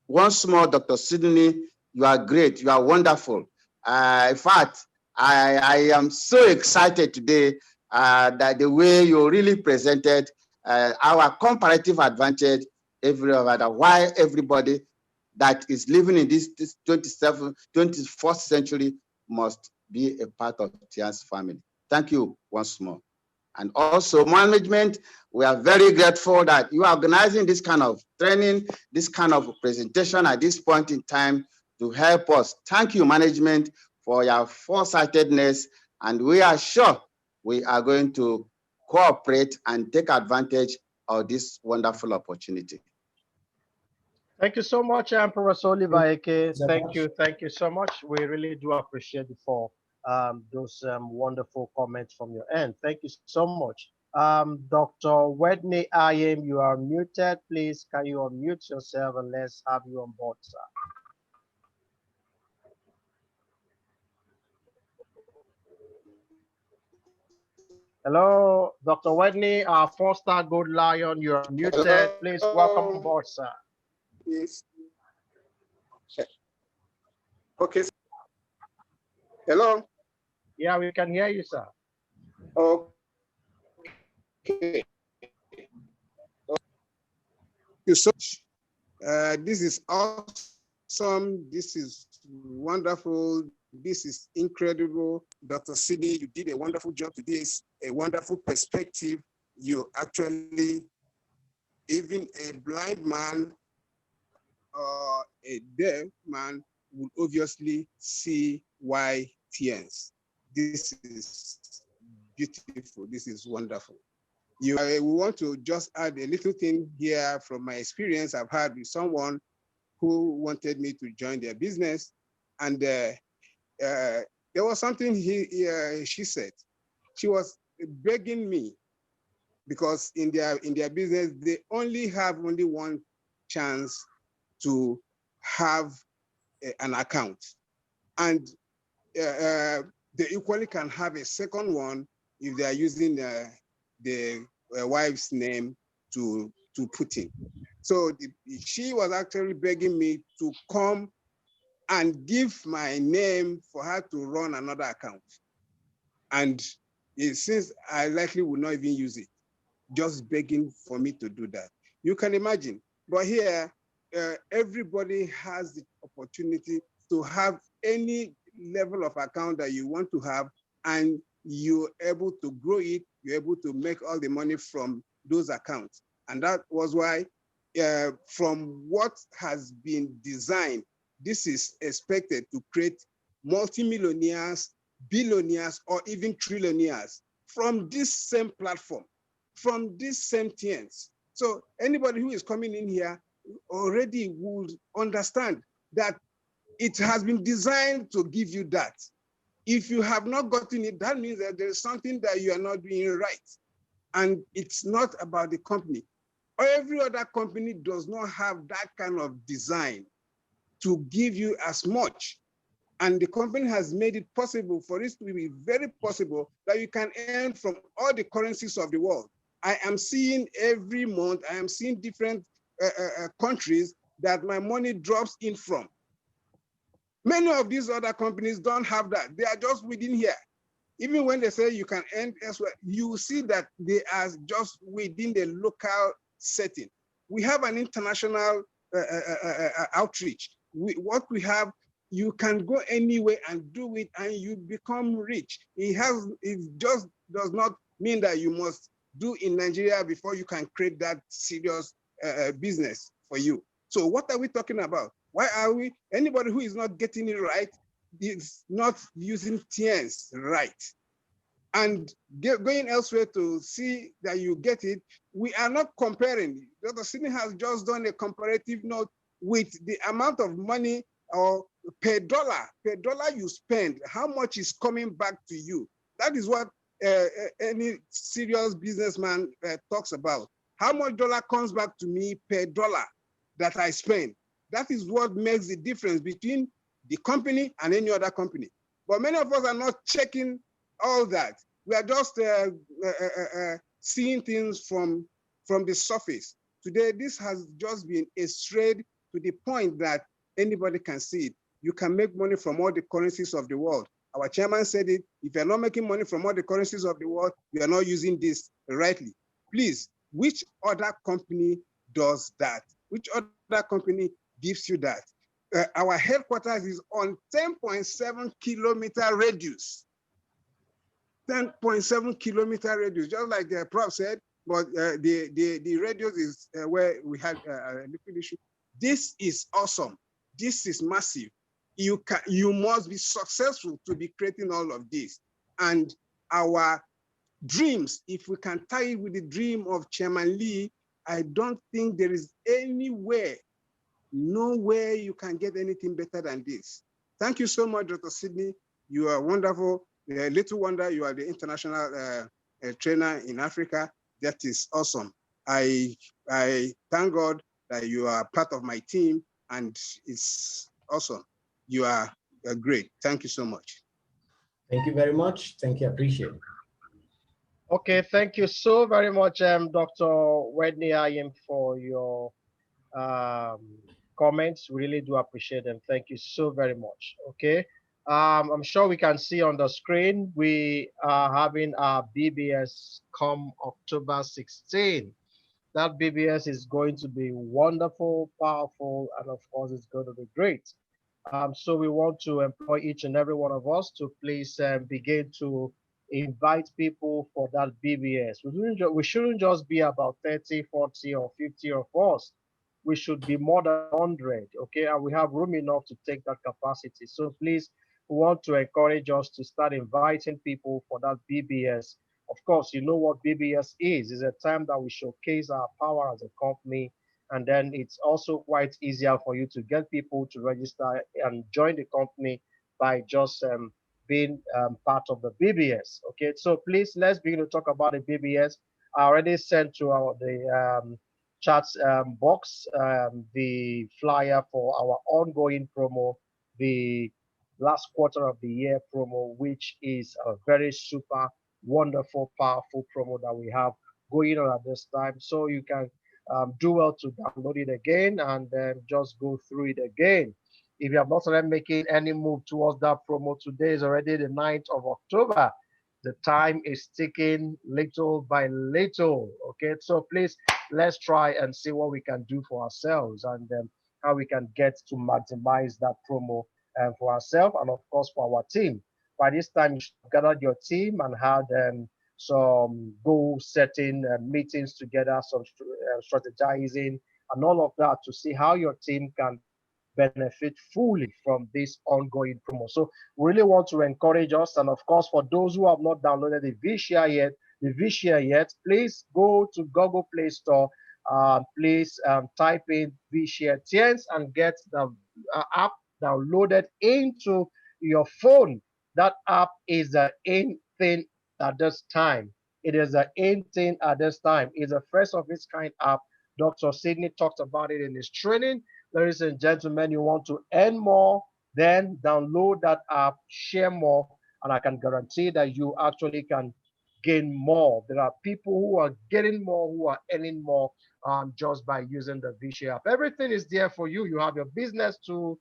Once more, Dr. Sidney, you are great. You are wonderful. In fact, I am so excited today that the way you really presented our comparative advantage why everybody that is living in this 21st century must be a part of Tian's family. Thank you once more. And also management, we are very grateful that you are organizing this kind of training, this kind of presentation at this point in time to help us. Thank you, management, for your foresightedness, and we are sure we are going to cooperate and take advantage of this wonderful opportunity. Thank you so much, Professor Oliver Eke. Thank you so much. We really do appreciate you for those wonderful comments from your end. Thank you so much. Dr. Whitney Ayem, you are muted. Please, can you unmute yourself and let's have you on board, sir. Hello, Dr. Whitney, our 4-star Gold Lion, you are muted. Hello. Please welcome on board, sir. Yes. Okay. Hello. Yeah, we can hear you, sir. Okay. Thank you so much. This is awesome. This is wonderful. This is incredible. Dr. Sydney, you did a wonderful job today. It's a wonderful perspective. You actually, even a blind man or a deaf man would obviously see why tears. This is beautiful. This is wonderful. We want to just add a little thing here from my experience I've had with someone who wanted me to join their business, and there was something she said. She was begging me because in their business they only have only one chance to have an account, and they equally can have a second one if they are using the wife's name to put in. So she was actually begging me to come and give my name for her to run another account. And since I likely would not even use it, just begging for me to do that. You can imagine. But here, everybody has the opportunity to have any level of account that you want to have, and you're able to grow it, you're able to make all the money from those accounts. And that was why, from what has been designed, this is expected to create multimillionaires, billionaires, or even trillionaires from this same platform, from these same tiers. So anybody who is coming in here already would understand that it has been designed to give you that. If you have not gotten it, that means that there's something that you are not doing right. And it's not about the company. Every other company does not have that kind of design to give you as much. And the company has made it possible for it to be very possible that you can earn from all the currencies of the world. I am seeing every month, I am seeing different countries that my money drops in from. Many of these other companies don't have that. They are just within here. Even when they say you can earn elsewhere, you see that they are just within the local setting. We have an international outreach. What we have, you can go anywhere and do it and you become rich. It just does not mean that you must do in Nigeria before you can create that serious business for you. So what are we talking about? Why are we, anybody who is not getting it right is not using TNs right. And going elsewhere to see that you get it, we are not comparing. Dr. Sydney has just done a comparative note with the amount of money or per dollar you spend, how much is coming back to you. That is what any serious businessman talks about. How much dollar comes back to me per dollar that I spend? That is what makes the difference between the company and any other company. But many of us are not checking all that. We are just seeing things from the surface. Today, this has just been straight to the point that anybody can see it. You can make money from all the currencies of the world. Our chairman said it, if you're not making money from all the currencies of the world, you are not using this rightly. Please, which other company does that? Which other company gives you that? Our headquarters is on 10.7 kilometer radius. 10.7 kilometer radius, just like the Prof said, but the radius is where we had a liquid issue. This is awesome. This is massive. You must be successful to be creating all of this. And our dreams, if we can tie it with the dream of Chairman Lee, I don't think there is anywhere, nowhere you can get anything better than this. Thank you so much, Dr. Sydney. You are wonderful. Little wonder you are the international trainer in Africa. That is awesome. I thank God that you are part of my team, and it's awesome. You are great. Thank you so much. Thank you very much. Thank you. I appreciate it. Okay, thank you so very much, Dr. Wedney Ayim, for your comments. We really do appreciate them. Thank you so very much. Okay. I'm sure we can see on the screen, we are having our BBS come October 16. That BBS is going to be wonderful, powerful, and of course, it's going to be great. So we want to employ each and every one of us to please begin to invite people for that BBS. We shouldn't just be about 30, 40, or 50 of us. We should be more than 100, okay? And we have room enough to take that capacity. So please, we want to encourage us to start inviting people for that BBS. Of course, you know what BBS is. It's a time that we showcase our power as a company, and then it's also quite easier for you to get people to register and join the company by just being part of the BBS. Okay, so please let's begin to talk about the BBS. I already sent to the chat box the flyer for our ongoing promo, the last quarter of the year promo, which is a very super wonderful, powerful promo that we have going on at this time. So you can do well to download it again and then just go through it again. If you have not started making any move towards that promo, today is already the 9th of October. The time is ticking little by little. Okay, so please let's try and see what we can do for ourselves and how we can get to maximize that promo for ourselves and of course for our team. By this time, you should have gathered your team and had some goal setting meetings together, some strategizing, and all of that to see how your team can benefit fully from this ongoing promo. So we really want to encourage us, and of course, for those who have not downloaded the vShare yet, please go to Google Play Store. Please type in vShare Tiens and get the app downloaded into your phone. That app is an in thing at this time. It is an in thing at this time. It's a first of its kind app. Dr. Sidney talked about it in his training. Ladies and gentlemen, you want to earn more, then download that app, share more, and I can guarantee that you actually can gain more. There are people who are getting more, who are earning more just by using the vShare app. Everything is there for you. You have your business tool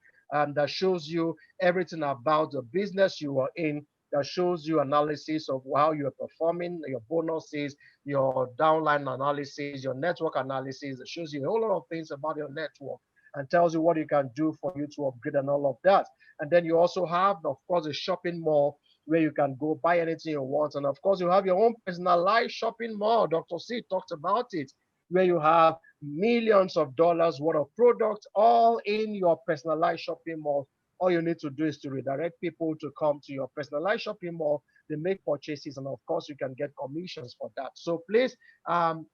that shows you everything about the business you are in, that shows you analysis of how you're performing, your bonuses, your downline analysis, your network analysis. It shows you a whole lot of things about your network and tells you what you can do for you to upgrade and all of that. And then you also have, of course, a shopping mall where you can go buy anything you want. And of course, you have your own personalized shopping mall. Dr. C talked about it, where you have millions of dollars worth of products all in your personalized shopping mall. All you need to do is to redirect people to come to your personalized shopping mall. They make purchases, and of course, you can get commissions for that. So please,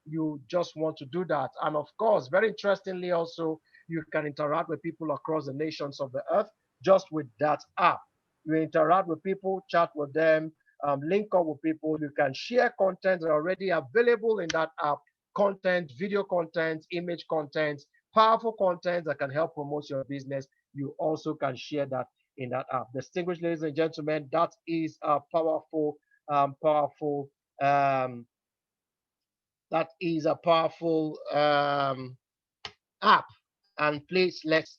you just want to do that. And of course, very interestingly, also, you can interact with people across the nations of the earth just with that app. You interact with people, chat with them, link up with people. You can share content that are already available in that app. Content, video content, image content, powerful content that can help promote your business. You also can share that in that app. Distinguished ladies and gentlemen, that is a that is a powerful app. And please let's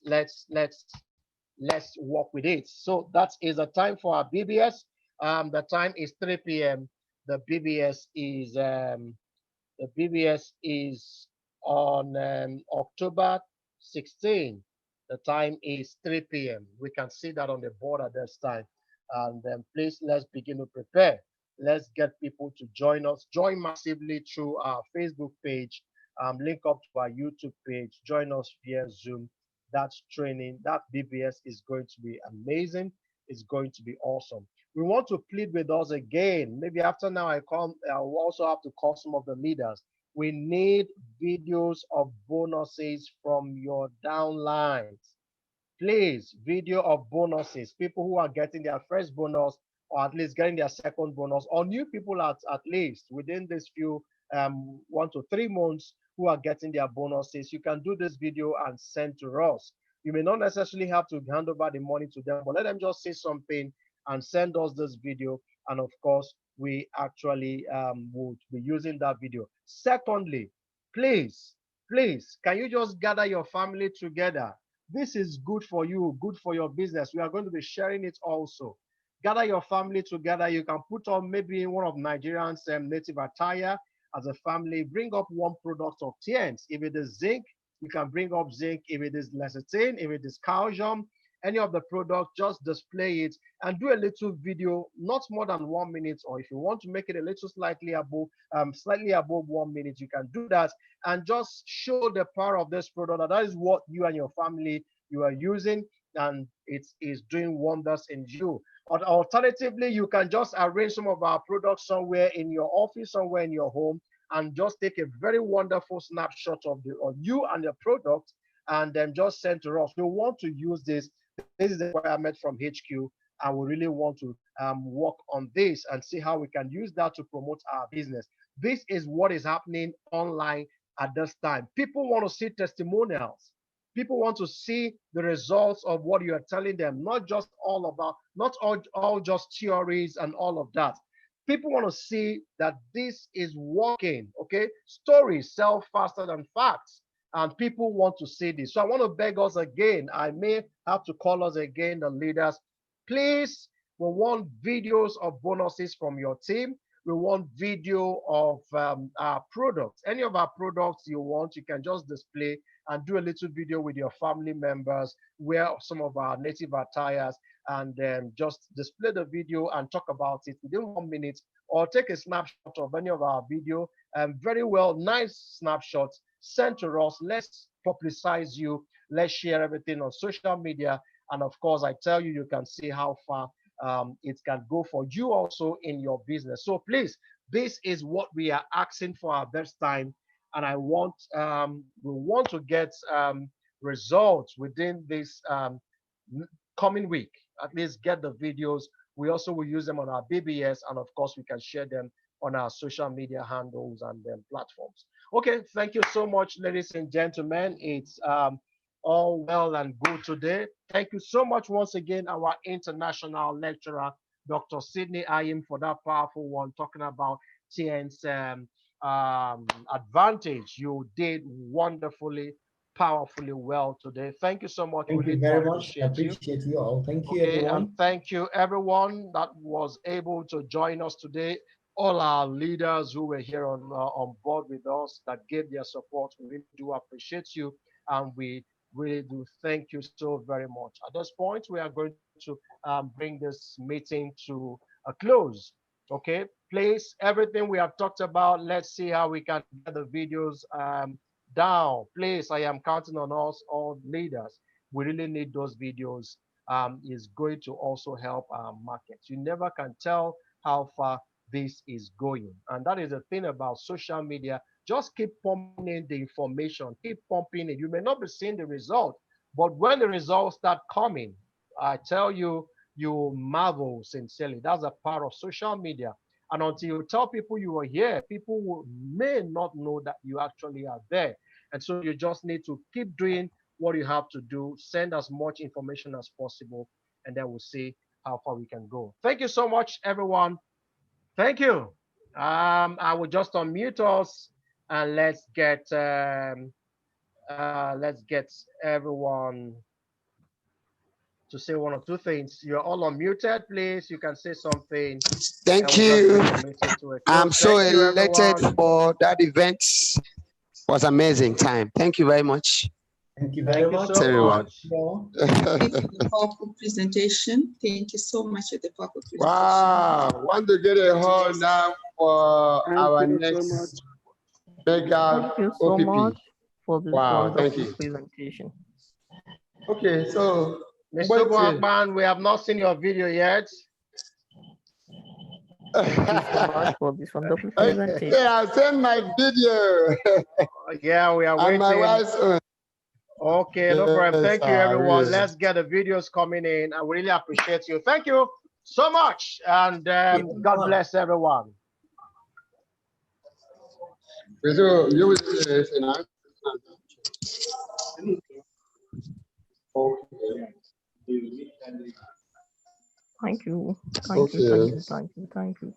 work with it. So that is the time for our BBS. The time is 3 p.m. The BBS is on October 16. The time is 3 p.m. We can see that on the board at this time. And please, let's begin to prepare. Let's get people to join us. Join massively through our Facebook page. Link up to our YouTube page. Join us via Zoom. That's training. That BBS is going to be amazing. It's going to be awesome. We want to plead with us again. Maybe after now I will also have to call some of the leaders. We need videos of bonuses from your downlines. Please, video of bonuses. People who are getting their first bonus or at least getting their second bonus, or new people at least within this few 1 to 3 months who are getting their bonuses. You can do this video and send to us. You may not necessarily have to hand over the money to them, but let them just say something and send us this video. And of course, we actually would be using that video. Secondly, please, can you just gather your family together? This is good for you, good for your business. We are going to be sharing it also. Gather your family together. You can put on maybe one of Nigerians' native attire as a family, bring up one product of Tiens. If it is zinc, you can bring up zinc. If it is lecithin, if it is calcium, any of the product, just display it and do a little video, not more than 1 minute, or if you want to make it a little slightly above 1 minute, you can do that and just show the power of this product. That is what you and your family you are using, and it is doing wonders in you. Or alternatively, you can just arrange some of our products somewhere in your office, somewhere in your home, and just take a very wonderful snapshot of you and the product, and then just send to us. We want to use this. This is the requirement from HQ, and we really want to work on this and see how we can use that to promote our business. This is what is happening online at this time. People want to see testimonials. People want to see the results of what you are telling them, not all just theories and all of that. People want to see that this is working. Okay, stories sell faster than facts, and people want to see this. So I want to beg us again. I may have to call us again, the leaders. Please, we want videos of bonuses from your team. We want video of our products. Any of our products you want, you can just display and do a little video with your family members, wear some of our native attires, and then just display the video and talk about it within 1 minute, or take a snapshot of any of our video, and very well, nice snapshots, send to us. Let's publicize you. Let's share everything on social media. And of course, I tell you, you can see how far it can go for you also in your business. So please, this is what we are asking for at this time. And I want, we want to get results within this coming week. At least get the videos. We also will use them on our BBS, and of course, we can share them on our social media handles and platforms. Okay, thank you so much, ladies and gentlemen. It's all well and good today. Thank you so much once again, our international lecturer, Dr. Sydney Ayim, for that powerful one, talking about Tiens Advantage. You did wonderfully, powerfully well today. Thank you so much. Thank you very much. I appreciate you all. Thank you, everyone. And thank you, everyone that was able to join us today. All our leaders who were here on board with us, that gave their support. We really do appreciate you, and we really do thank you so very much. At this point, we are going to bring this meeting to a close. Okay, please, everything we have talked about, let's see how we can get the videos down. Please, I am counting on us, all leaders. We really need those videos. Is going to also help our markets. You never can tell how far this is going. And that is the thing about social media. Just keep pumping in the information, keep pumping it. You may not be seeing the result, but when the results start coming, I tell you, you marvel sincerely. That's the power of social media. And until you tell people you are here, people may not know that you actually are there. And so you just need to keep doing what you have to do, send as much information as possible, and then we'll see how far we can go. Thank you so much, everyone. Thank you. I will just unmute us, and let's get everyone to say one or two things. You're all unmuted, please. You can say something. Thank you. I'm so Thank you, elated everyone. for that event. It was amazing time. Thank you very much. Thank you very much, so everyone. Thank you for the powerful presentation. Thank you so much for the powerful presentation. Wow, want to get a hold now for our next mega Thank you so OPP. much for this wonderful you. presentation. Okay, so Mr. Boakman, we have not seen your video yet. Thank you so much for this wonderful presentation. Yeah, I'll send my video. Yeah, we are waiting. And my wife's own. Okay, no problem. Thank you, everyone. Yes. Let's get the videos coming in. I really appreciate you. Thank you so much. And God bless everyone. So you will say now. Thank you. Thank you. Thank you. Thank you. Thank you.